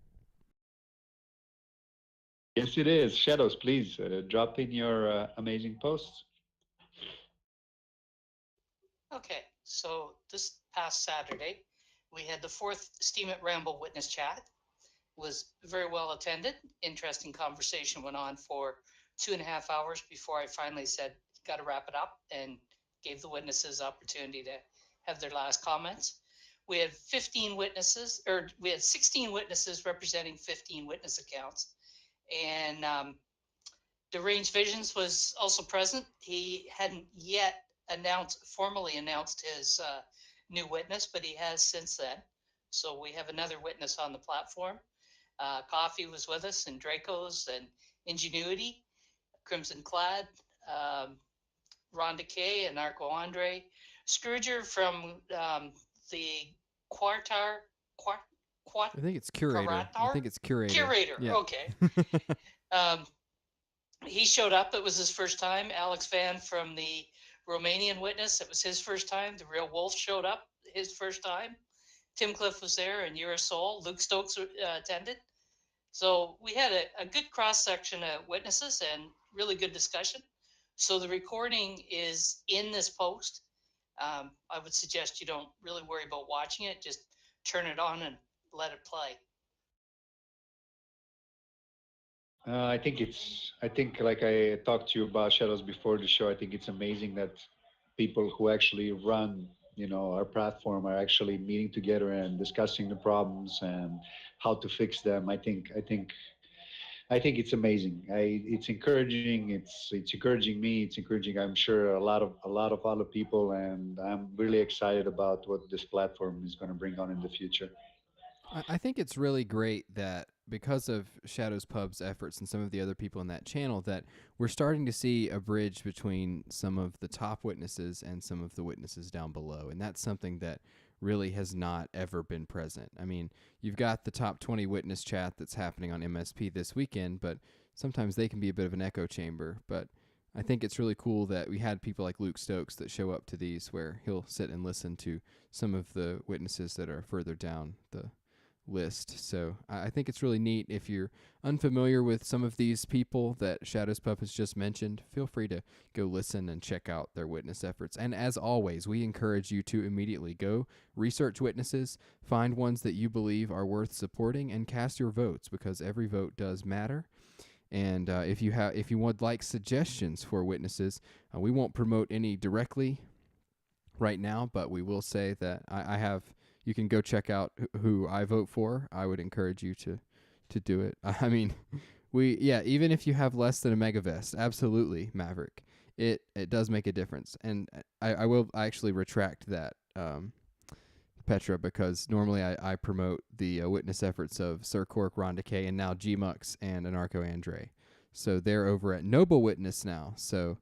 Yes, it is. Shadows, please drop in your amazing posts. Okay, so this past Saturday, we had the 4th Steemit Ramble Witness Chat. It was very well attended. Interesting conversation went on for 2.5 hours before I finally said, got to wrap it up, and gave the witnesses opportunity to have their last comments. We had 16 witnesses representing 15 witness accounts. And Deranged Visions was also present. He hadn't yet formally announced his new witness, but he has since then. So we have another witness on the platform. Coffee was with us, and Draco's, and Ingenuity, Crimson Clad, Rhonda K, and Arco Andre, Scourger from the Quartar. I think it's Curator. I think it's Curator. Curator, Yeah. okay. He showed up. It was his first time. Alex Van from the Romanian Witness, it was his first time. The Real Wolf showed up his first time. Tim Cliff was there, and Eurosol. Luke Stokes attended. So we had a good cross-section of witnesses and really good discussion. So the recording is in this post. I would suggest you don't really worry about watching it. Just turn it on and let it play. I think like I talked to you about Shadows before the show, I think it's amazing that people who actually run, our platform are actually meeting together and discussing the problems and how to fix them. I think it's amazing. It's encouraging. It's encouraging me. It's encouraging, I'm sure, a lot of other people, and I'm really excited about what this platform is going to bring on in the future. I think it's really great that because of Shadows Pub's efforts and some of the other people in that channel, that we're starting to see a bridge between some of the top witnesses and some of the witnesses down below. And that's something that really has not ever been present. I mean, you've got the top 20 witness chat that's happening on MSP this weekend, but sometimes they can be a bit of an echo chamber. But I think it's really cool that we had people like Luke Stokes that show up to these where he'll sit and listen to some of the witnesses that are further down the list. So I think it's really neat. If you're unfamiliar with some of these people that Shadows Pub has just mentioned, feel free to go listen and check out their witness efforts. And as always, we encourage you to immediately go research witnesses, find ones that you believe are worth supporting, and cast your votes, because every vote does matter. And if you would like suggestions for witnesses, we won't promote any directly right now, but we will say that I have. You can go check out who I vote for. I would encourage you to to do it. I mean, even if you have less than a megavest, absolutely, Maverick. It does make a difference, and I will actually retract that, Petra, because normally I promote the witness efforts of Sir Cork, Ron Decay, and now Gmux and Anarcho Andre. So they're over at Noble Witness now. So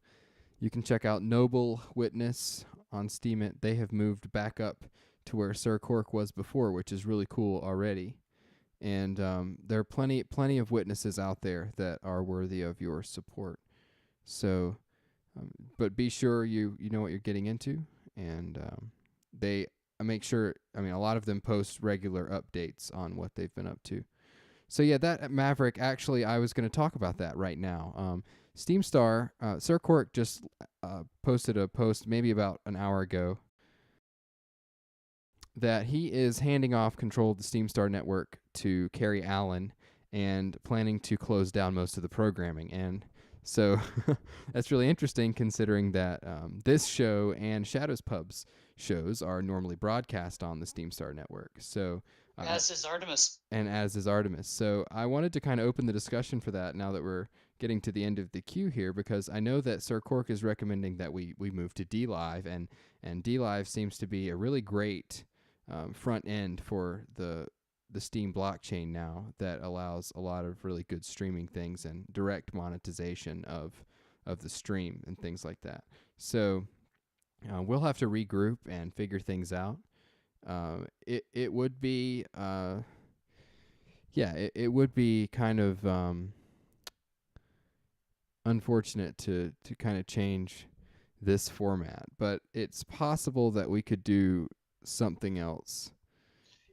you can check out Noble Witness on Steemit. They have moved back up to where Sir Cork was before, which is really cool already. And there are plenty of witnesses out there that are worthy of your support. So, but be sure you know what you're getting into, and they make sure. I mean, a lot of them post regular updates on what they've been up to. So yeah, that Maverick. Actually, I was going to talk about that right now. SteamStar, Sir Cork just posted a post maybe about an hour ago that he is handing off control of the SteamStar network to Carrie Allen and planning to close down most of the programming. And so that's really interesting, considering that this show and Shadows Pub's shows are normally broadcast on the SteamStar network. So as is Artemis. And as is Artemis. So I wanted to kind of open the discussion for that now that we're getting to the end of the queue here, because I know that Sir Cork is recommending that we move to DLive, and DLive seems to be a really great front end for the Steam blockchain now that allows a lot of really good streaming things and direct monetization of the stream and things like that. So we'll have to regroup and figure things out. It would be it would be kind of unfortunate to kind of change this format, but it's possible that we could do something else.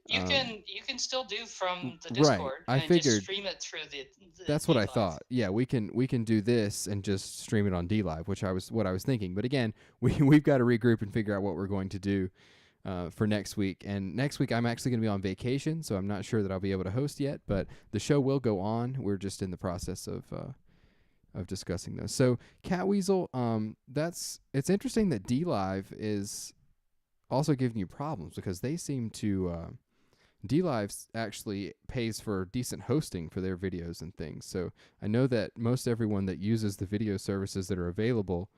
You can still do from the Right. Discord I and figured just stream it through the that's what I DLive. thought. Yeah, we can do this and just stream it on DLive, which what I was thinking. But again, we've got to regroup and figure out what we're going to do for next week. And next week I'm actually going to be on vacation, so I'm not sure that I'll be able to host yet. But the show will go on. We're just in the process of discussing those. So Catweasel, it's interesting that DLive is also giving you problems, because they seem to DLive actually pays for decent hosting for their videos and things. So I know that most everyone that uses the video services that are available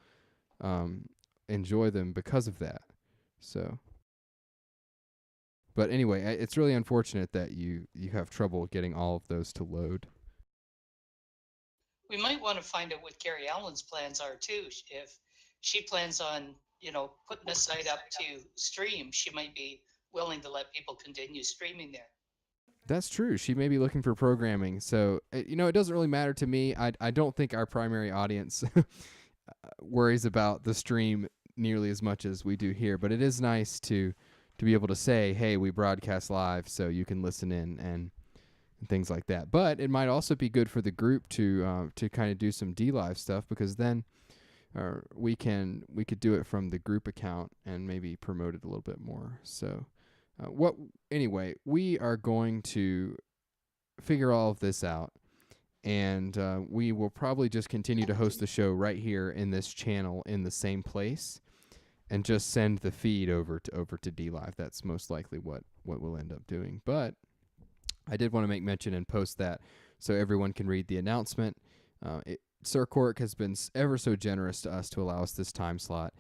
enjoy them because of that. So, but anyway, it's really unfortunate that you have trouble getting all of those to load. We might want to find out what Carrie Allen's plans are too. If she plans on, putting a site up to stream, she might be willing to let people continue streaming there. That's true. She may be looking for programming. So, it doesn't really matter to me. I don't think our primary audience worries about the stream nearly as much as we do here. But it is nice to be able to say, hey, we broadcast live so you can listen in and things like that. But it might also be good for the group to kind of do some DLive stuff, because then we could do it from the group account and maybe promote it a little bit more. So anyway, we are going to figure all of this out, and we will probably just continue to host the show right here in this channel in the same place, and just send the feed over to DLive. That's most likely what we'll end up doing. But I did want to make mention and post that so everyone can read the announcement. Sir Cork has been ever so generous to us to allow us this time slot.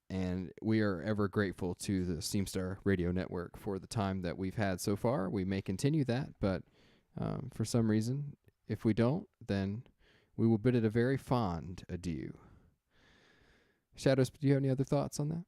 And we are ever grateful to the SteamStar Radio Network for the time that we've had so far. We may continue that, but for some reason, if we don't, then we will bid it a very fond adieu. Shadows, do you have any other thoughts on that?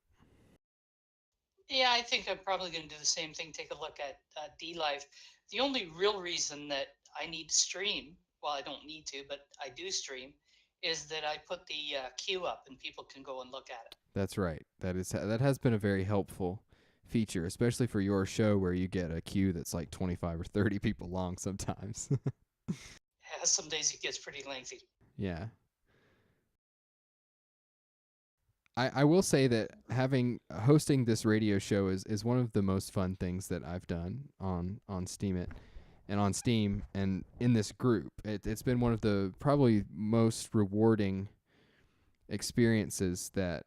Yeah, I think I'm probably going to do the same thing, take a look at DLive. The only real reason that I need to stream, well, I don't need to, but I do stream, is that I put the queue up and people can go and look at it. That's right. That has been a very helpful feature, especially for your show where you get a queue that's like 25 or 30 people long sometimes. Yeah, some days it gets pretty lengthy. Yeah. I will say that hosting this radio show is one of the most fun things that I've done on Steemit and on Steam and in this group. It's been one of the probably most rewarding experiences that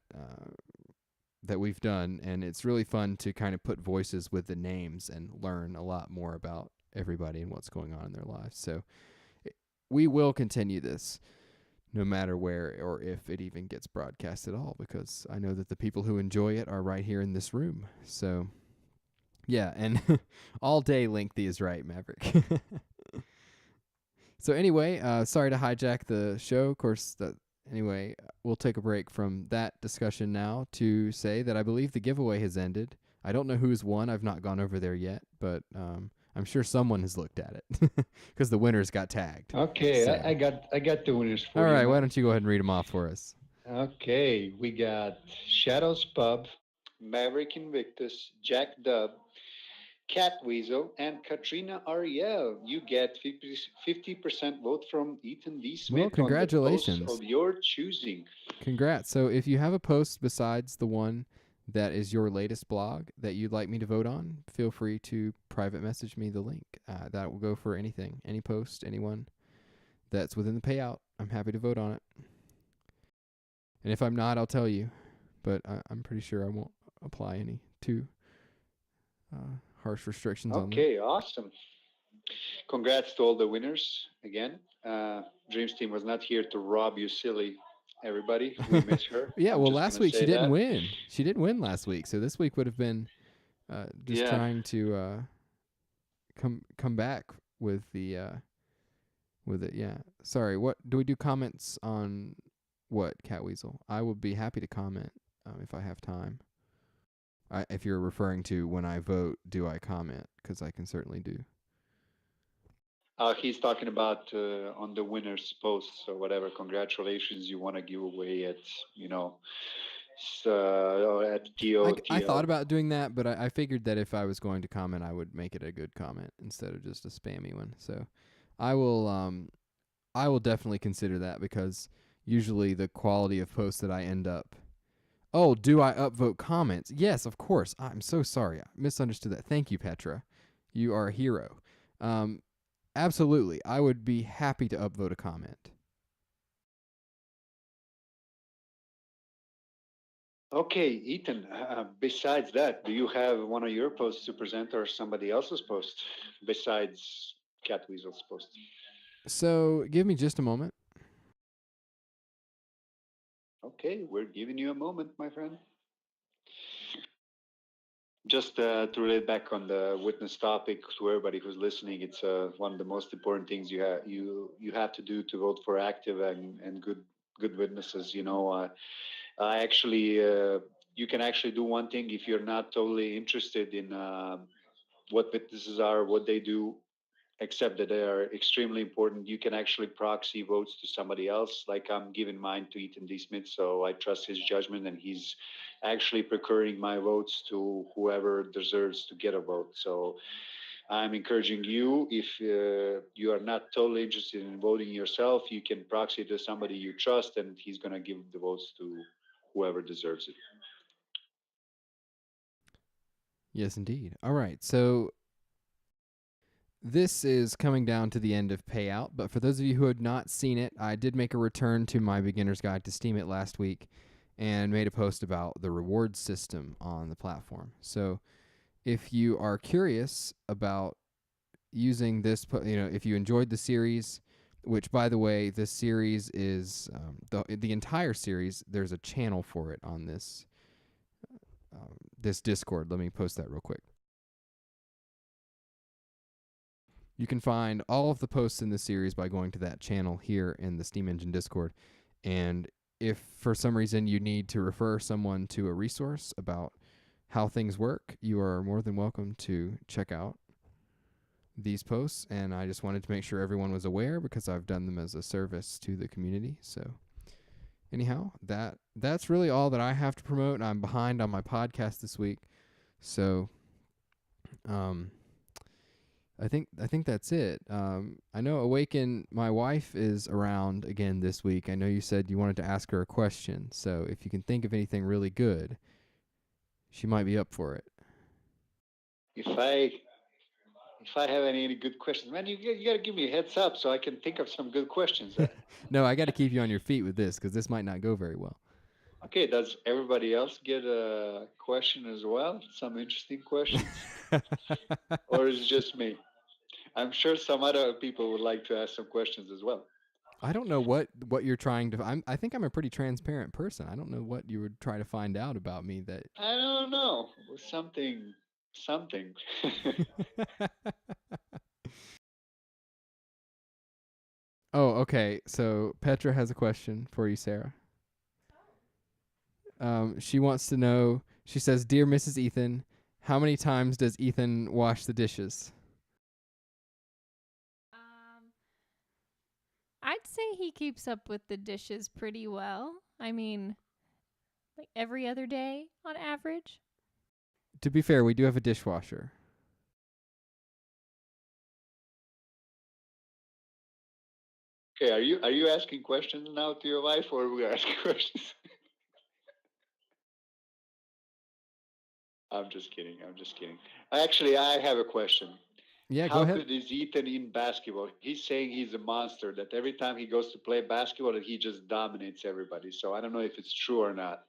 we've done, and it's really fun to kind of put voices with the names and learn a lot more about everybody and what's going on in their lives. So we will continue this no matter where or if it even gets broadcast at all, because I know that the people who enjoy it are right here in this room. So yeah, and all day lengthy is right, Maverick. So anyway, sorry to hijack the show. Of course, anyway, we'll take a break from that discussion now to say that I believe the giveaway has ended. I don't know who's won. I've not gone over there yet, but I'm sure someone has looked at it because the winners got tagged. Okay, So. I got the winners for All you. right, why don't you go ahead and read them off for us? Okay, we got Shadows Pub, Maverick Invictus, Jack Dub, Cat Weasel, and Katrina Ariel. You get 50% vote from Ethan D. Smith. Well, congratulations. On the post of your choosing. Congrats. So if you have a post besides the one that is your latest blog that you'd like me to vote on, feel free to private message me the link. That will go for anything, any post, anyone that's within the payout. I'm happy to vote on it. And if I'm not, I'll tell you. But I'm pretty sure I won't apply any too harsh restrictions on them. Okay, awesome. Congrats to all the winners again. Dreams Team was not here to rob you, silly everybody. We miss her. Yeah, I'm well, just last gonna week she say didn't that. win. She didn't win last week, so this week would have been just Yeah. trying to come back with the with it. Yeah. Sorry. What do we do? Comments on what, Cat Weasel? I will be happy to comment if I have time. If you're referring to when I vote, do I comment? Because I can certainly do. He's talking about on the winners posts or whatever. Congratulations, you want to give away at at TO. I thought about doing that, but I figured that if I was going to comment, I would make it a good comment instead of just a spammy one. So I will definitely consider that, because usually the quality of posts that I end up. Oh, do I upvote comments? Yes, of course. I'm so sorry. I misunderstood that. Thank you, Petra. You are a hero. Absolutely. I would be happy to upvote a comment. Okay, Ethan, besides that, do you have one of your posts to present or somebody else's post besides Cat Weasel's post? So give me just a moment. Okay, we're giving you a moment, my friend. Just to relate back on the witness topic to everybody who's listening, it's one of the most important things you have to do to vote for active and good witnesses. I actually you can actually do one thing if you're not totally interested in what witnesses are, what they do, except that they are extremely important. You can actually proxy votes to somebody else. Like I'm giving mine to Ethan D. Smith, so I trust his judgment, and he's actually procuring my votes to whoever deserves to get a vote. So I'm encouraging you, if you are not totally interested in voting yourself, you can proxy to somebody you trust, and he's going to give the votes to whoever deserves it. Yes, indeed. All right, so this is coming down to the end of payout, but for those of you who had not seen it, I did make a return to my beginner's guide to Steemit last week and made a post about the reward system on the platform. So if you are curious about using this, if you enjoyed the series, which, by the way, this series is the entire series, there's a channel for it on this this Discord. Let me post that real quick. You can find all of the posts in the series by going to that channel here in the Steam Engine Discord. And if for some reason you need to refer someone to a resource about how things work, you are more than welcome to check out these posts. And I just wanted to make sure everyone was aware, because I've done them as a service to the community. So anyhow, that's really all that I have to promote. I'm behind on my podcast this week. So I think that's it. I know Awaken, my wife, is around again this week. I know you said you wanted to ask her a question, so if you can think of anything really good, she might be up for it. If I have any good questions, man, you got to give me a heads up so I can think of some good questions. No, I got to keep you on your feet with this, because this might not go very well. Okay, does everybody else get a question as well? Some interesting questions? Or is it just me? I'm sure some other people would like to ask some questions as well. I don't know what you're trying to. I think I'm a pretty transparent person. I don't know what you would try to find out about me that. I don't know. Something. Oh, okay. So Petra has a question for you, Sarah. She wants to know. She says, "Dear Mrs. Ethan, how many times does Ethan wash the dishes?" I'd say he keeps up with the dishes pretty well. I mean, like every other day on average. To be fair, we do have a dishwasher. Okay, are you asking questions now to your wife, or are we asking questions? I'm just kidding. Actually, I have a question. Yeah, How go ahead. good is Ethan in basketball? He's saying he's a monster, that every time he goes to play basketball, that he just dominates everybody. So I don't know if it's true or not.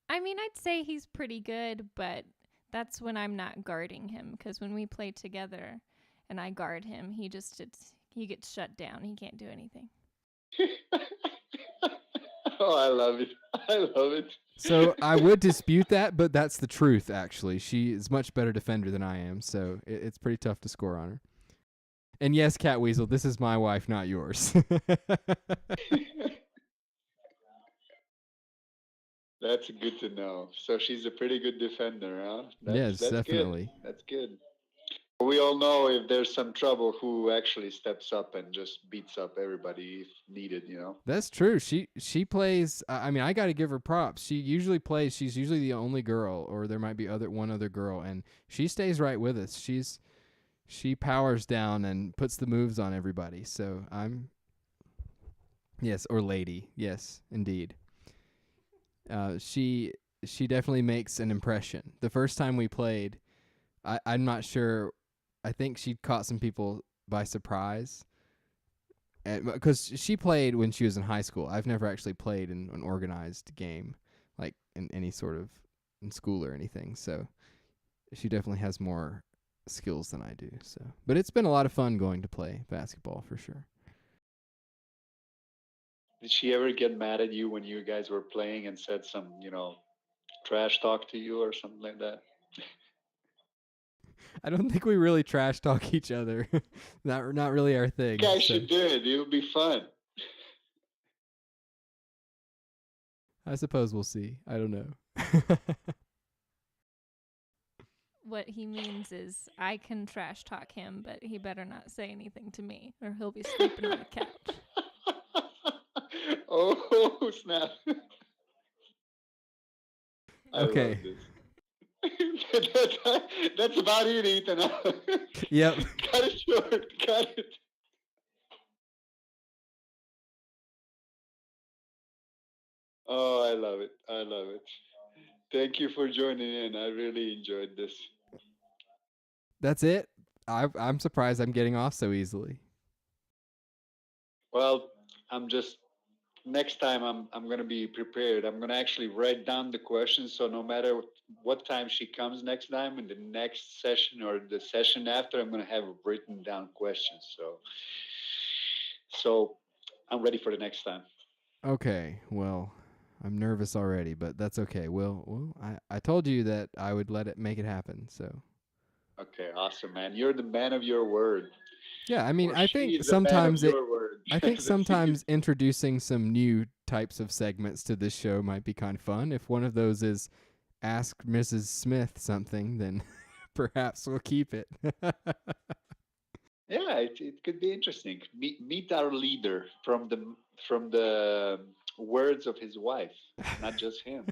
I mean, I'd say he's pretty good, but that's when I'm not guarding him. Because when we play together and I guard him, he gets shut down. He can't do anything. Oh, I love it. I love it. So I would dispute that, but that's the truth, actually. She is much better defender than I am, so it's pretty tough to score on her. And yes, Cat Weasel, this is my wife, not yours. That's good to know. So she's a pretty good defender, huh? Yes, definitely. Good. That's good. We all know if there's some trouble, who actually steps up and just beats up everybody if needed, you know? That's true. She plays. I mean, I got to give her props. She usually plays. She's usually the only girl, or there might be one other girl, and she stays right with us. She powers down and puts the moves on everybody. So yes, or lady. Yes, indeed. She definitely makes an impression. The first time we played, I'm not sure. I think she caught some people by surprise. Because she played when she was in high school. I've never actually played in an organized game, like in any sort of in school or anything. So she definitely has more skills than I do. So, but it's been a lot of fun going to play basketball for sure. Did she ever get mad at you when you guys were playing and said some, trash talk to you or something like that? I don't think we really trash talk each other. not really our thing. You guys should do it. It'll be fun. I suppose we'll see. I don't know. What he means is I can trash talk him, but he better not say anything to me, or he'll be sleeping on the couch. Oh, snap. Okay. I love this. That's about it, Ethan. Yep. Cut it short. Cut it. Oh, I love it. I love it. Thank you for joining in. I really enjoyed this. That's it. I'm surprised I'm getting off so easily. Well, next time I'm going to be prepared. I'm going to actually write down the questions, so no matter what time she comes next time, in the next session or the session after, I'm going to have written down questions. So I'm ready for the next time. Okay, well, I'm nervous already, but that's okay. Well, I told you that I would make it happen, so. Okay, awesome, man. You're the man of your word. Yeah, I mean, Or I she think is the man of sometimes your word. I think sometimes introducing some new types of segments to this show might be kind of fun. If one of those is ask Mrs. Smith something, then perhaps we'll keep it. Yeah, it could be interesting. Meet our leader from the words of his wife, not just him.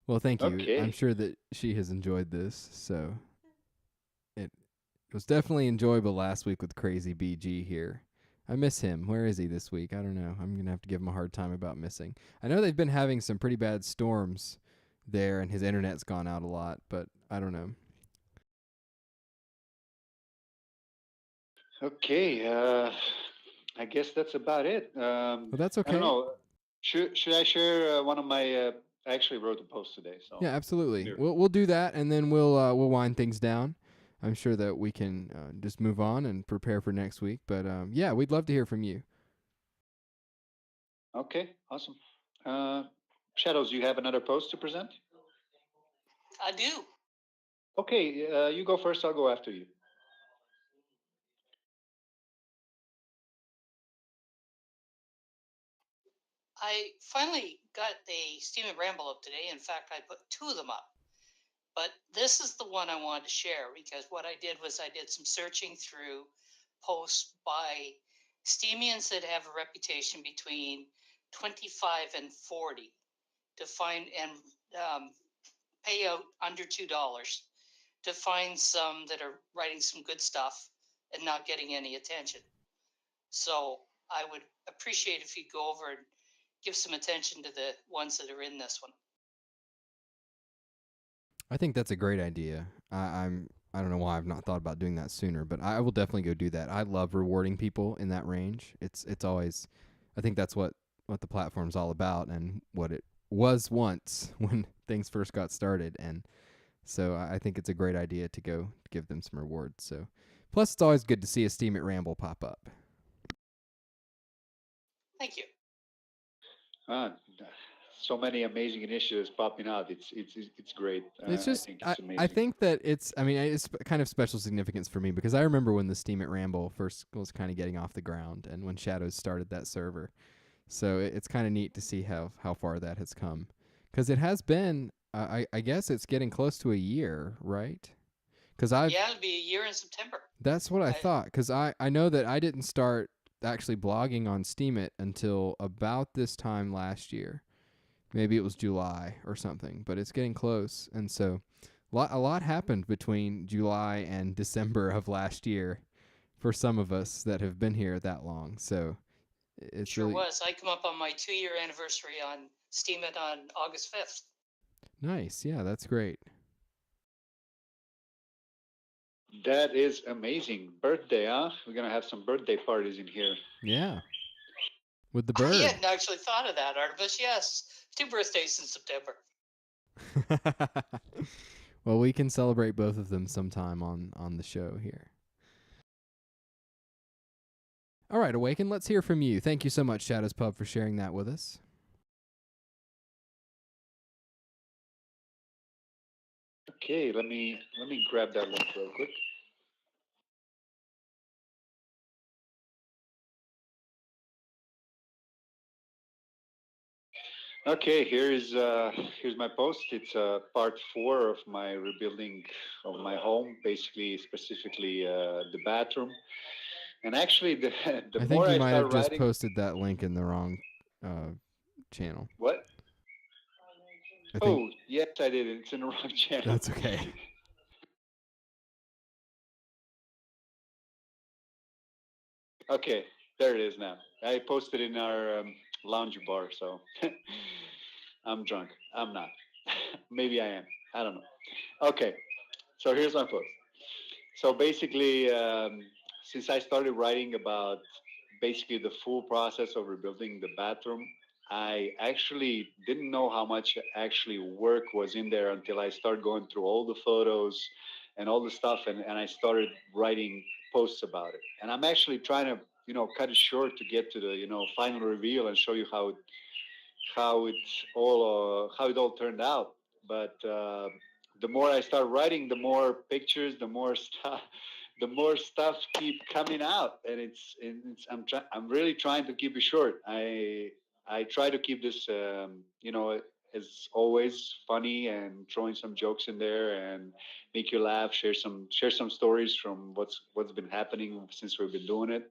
Well, thank you. Okay. I'm sure that she has enjoyed this. So it was definitely enjoyable last week with Crazy BG here. I miss him. Where is he this week? I don't know. I'm going to have to give him a hard time about missing. I know they've been having some pretty bad storms there, and his internet's gone out a lot, but I don't know. Okay, I guess that's about it. Well, that's okay. I don't know. Should I share one of my I actually wrote a post today, so Yeah, absolutely. here. We'll do that, and then we'll wind things down. I'm sure that we can just move on and prepare for next week. But yeah, we'd love to hear from you. Okay, awesome. Shadows, you have another post to present? I do. Okay, you go first. I'll go after you. I finally got the Steam and Ramble up today. In fact, I put 2 of them up. But this is the one I wanted to share because what I did was I did some searching through posts by Steamians that have a reputation between 25 and 40 to find and pay out under $2 to find some that are writing some good stuff and not getting any attention. So I would appreciate if you'd go over and give some attention to the ones that are in this one. I think that's a great idea. I don't know why I've not thought about doing that sooner, but I will definitely go do that. I love rewarding people in that range. It's always, I think that's what the platform's all about and what it was once when things first got started. And so I think it's a great idea to go give them some rewards. So plus it's always good to see a Steam at Ramble pop up. Thank you. So many amazing initiatives popping out. It's great. It's just, I think it's amazing. I think that it's kind of special significance for me because I remember when the Steam at Ramble first was kind of getting off the ground and when Shadows started that server. So it's kind of neat to see how far that has come. Because it has been, I guess it's getting close to a year, right? Because Yeah, it'll be a year in September. That's what I thought. Because I know that I didn't start actually blogging on Steemit until about this time last year. Maybe it was July or something, but it's getting close. And so a lot happened between July and December of last year for some of us that have been here that long. So it's Sure really was. I come up on my 2-year anniversary on Steemit on August 5th. nice. Yeah, that's great. That is amazing. Birthday, huh? We're gonna have some birthday parties in here. Yeah. With the I bird. hadn't actually thought of that, Artemis. Yes, 2 birthdays in September. Well, we can celebrate both of them sometime on the show here. All right, Awaken, let's hear from you. Thank you so much, Shadows Pub, for sharing that with us. Okay, let me grab that link real quick. Okay, here's my post. It's part 4 of my rebuilding of my home, basically, specifically the bathroom. And actually, the I think more you I might start have just writing, posted that link in the wrong channel. what? I think Oh, yes, I did. It's in the wrong channel. that's okay. Okay, there it is now. I posted in our lounge bar, so I'm drunk. I'm not. Maybe I am. I don't know. Okay, so here's my post. So basically, since I started writing about basically the full process of rebuilding the bathroom, I actually didn't know how much actually work was in there until I started going through all the photos and all the stuff, and I started writing posts about it. And I'm actually trying to, cut it short to get to the, final reveal and show you how it all turned out. But the more I start writing, the more pictures, the more stuff keep coming out, and I'm really trying to keep it short. I try to keep this, as always, funny and throwing some jokes in there and make you laugh, share some stories from what's been happening since we've been doing it.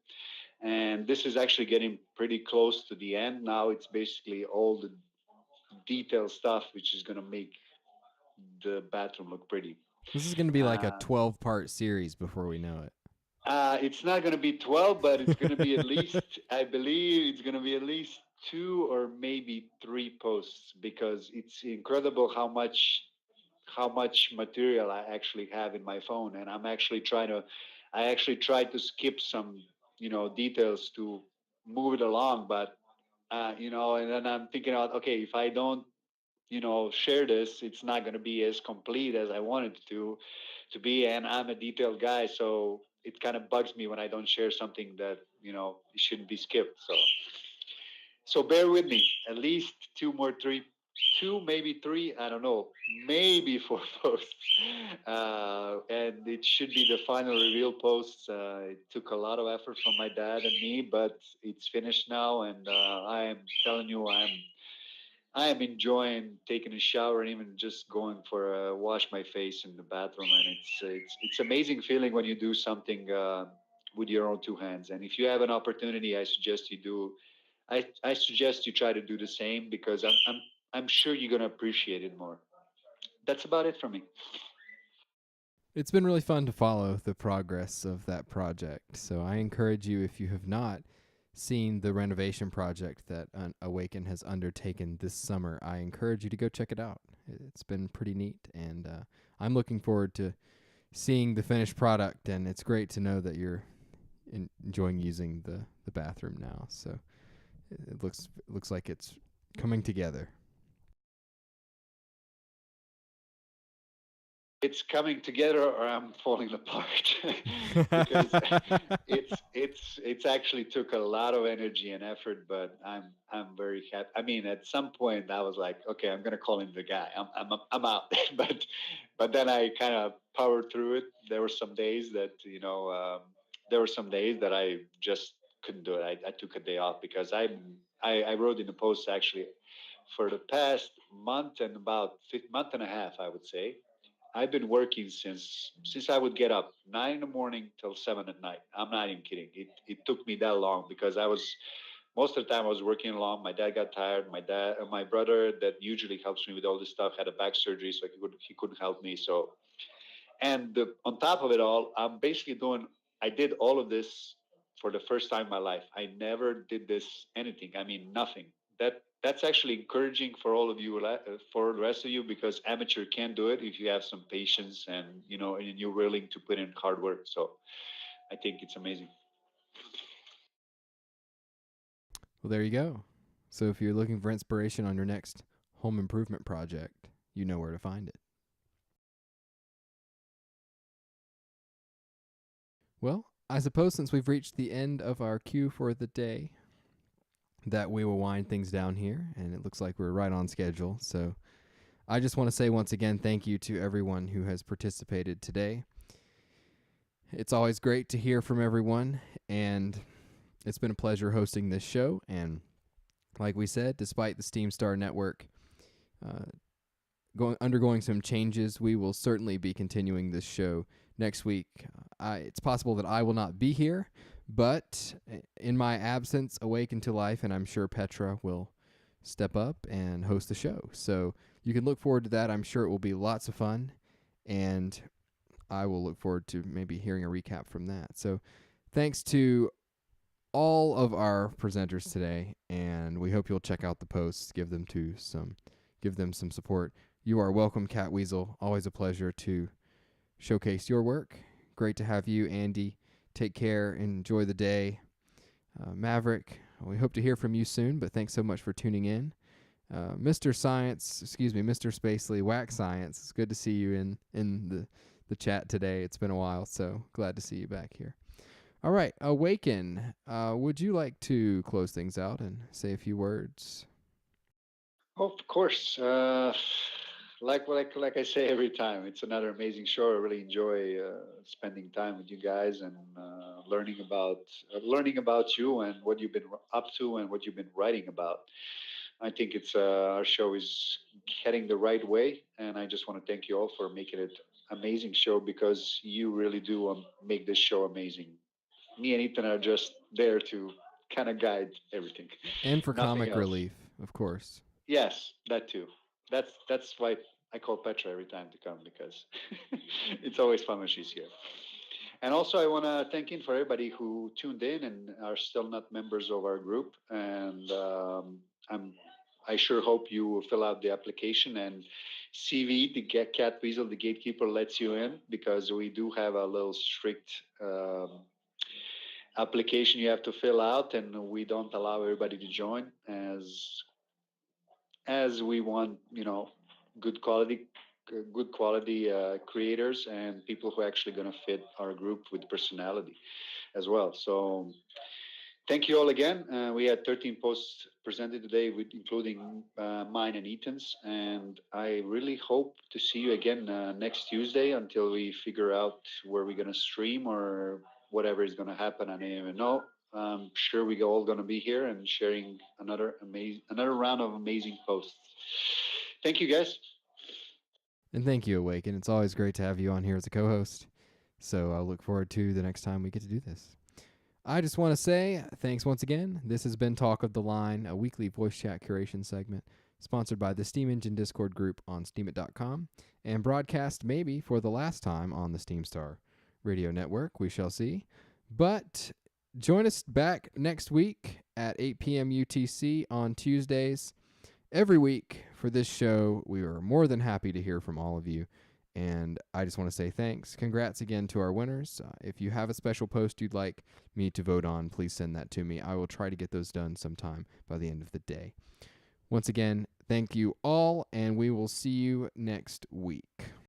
And this is actually getting pretty close to the end. Now it's basically all the detailed stuff, which is going to make the bathroom look pretty. This is going to be like a 12-part series before we know it. It's not going to be 12, but it's going to be at least, I believe it's going to be at least 2 or maybe 3 posts, because it's incredible how much material I actually have in my phone. And I actually tried to skip some, details to move it along, but, and then I'm thinking out, okay, if I don't share this, it's not going to be as complete as I wanted to be. And I'm a detailed guy, so it kind of bugs me when I don't share something that it shouldn't be skipped. So bear with me. At least two, maybe three. I don't know, maybe four posts, and it should be the final reveal posts. It took a lot of effort from my dad and me, but it's finished now, and I am telling you, I am enjoying taking a shower and even just going for a wash my face in the bathroom, and it's amazing feeling when you do something with your own two hands. And if you have an opportunity, I suggest you do. I suggest you try to do the same because I'm sure you're gonna appreciate it more. That's about it for me. It's been really fun to follow the progress of that project. So I encourage you, if you have not seen the renovation project that Awaken has undertaken this summer, I encourage you to go check it out. It's been pretty neat, and I'm looking forward to seeing the finished product, and it's great to know that you're enjoying using the bathroom now. So it looks like it's coming together. It's coming together, or I'm falling apart. Because it's actually took a lot of energy and effort, but I'm very happy. I mean, at some point I was like, okay, I'm gonna call in the guy. I'm out. but then I kind of powered through it. There were some days that I just couldn't do it. I took a day off because I wrote in the post actually for the past month and about month and a half, I would say. I've been working since I would get up 9 in the morning till 7 at night. I'm not even kidding. It took me that long because I was most of the time I was working alone. My dad got tired. My brother that usually helps me with all this stuff had a back surgery, so he couldn't help me. So on top of it all, I'm basically doing. I did all of this for the first time in my life. I never did this anything. I mean, nothing. That's actually encouraging for all of you, for the rest of you, because amateur can do it if you have some patience and and you're willing to put in hard work. So I think it's amazing. Well, there you go. So if you're looking for inspiration on your next home improvement project, you know where to find it. Well, I suppose since we've reached the end of our cue for the day, that we will wind things down here, and it looks like we're right on schedule. So I just want to say once again, thank you to everyone who has participated today. It's always great to hear from everyone, and it's been a pleasure hosting this show. And like we said, despite the Steam Star Network undergoing some changes, we will certainly be continuing this show next week. It's possible that I will not be here, but in my absence, Awaken to Life, and I'm sure Petra will step up and host the show. So you can look forward to that. I'm sure it will be lots of fun, and I will look forward to maybe hearing a recap from that. So thanks to all of our presenters today, and we hope you'll check out the posts, give them some support. You are welcome, Cat Weasel. Always a pleasure to showcase your work. Great to have you, Andy. Take care. Enjoy the day. Maverick, we hope to hear from you soon, but thanks so much for tuning in. Mr. Spacely, Wax Science, it's good to see you in the chat today. It's been a while, so glad to see you back here. All right, Awaken, would you like to close things out and say a few words? Of course. Like I say every time, it's another amazing show. I really enjoy spending time with you guys and learning about you and what you've been up to and what you've been writing about. I think it's our show is heading the right way, and I just want to thank you all for making it amazing show, because you really do make this show amazing. Me and Ethan are just there to kind of guide everything. And for Nothing comic else. relief, of course. Yes, that too. That's why I call Petra every time to come, because it's always fun when she's here. And also, I want to thank in for everybody who tuned in and are still not members of our group. And I sure hope you fill out the application, and CV, the Cat Weasel, the gatekeeper, lets you in, because we do have a little strict application you have to fill out, and we don't allow everybody to join, as as we want, good quality, creators and people who are actually going to fit our group with personality as well. So thank you all again. We had 13 posts presented today, with including mine and Ethan's, and I really hope to see you again next Tuesday until we figure out where we're gonna stream or whatever is gonna happen. I don't even know. I'm sure we all gonna be here and sharing another round of amazing posts. Thank you, guys. And thank you, Awaken. It's always great to have you on here as a co-host. So I'll look forward to the next time we get to do this. I just want to say thanks once again. This has been Talk of the Line, a weekly voice chat curation segment sponsored by the Steam Engine Discord group on steamit.com and broadcast maybe for the last time on the SteamStar Radio Network. We shall see. But join us back next week at 8 p.m. UTC on Tuesdays. Every week for this show, we are more than happy to hear from all of you. And I just want to say thanks. Congrats again to our winners. If you have a special post you'd like me to vote on, please send that to me. I will try to get those done sometime by the end of the day. Once again, thank you all, and we will see you next week.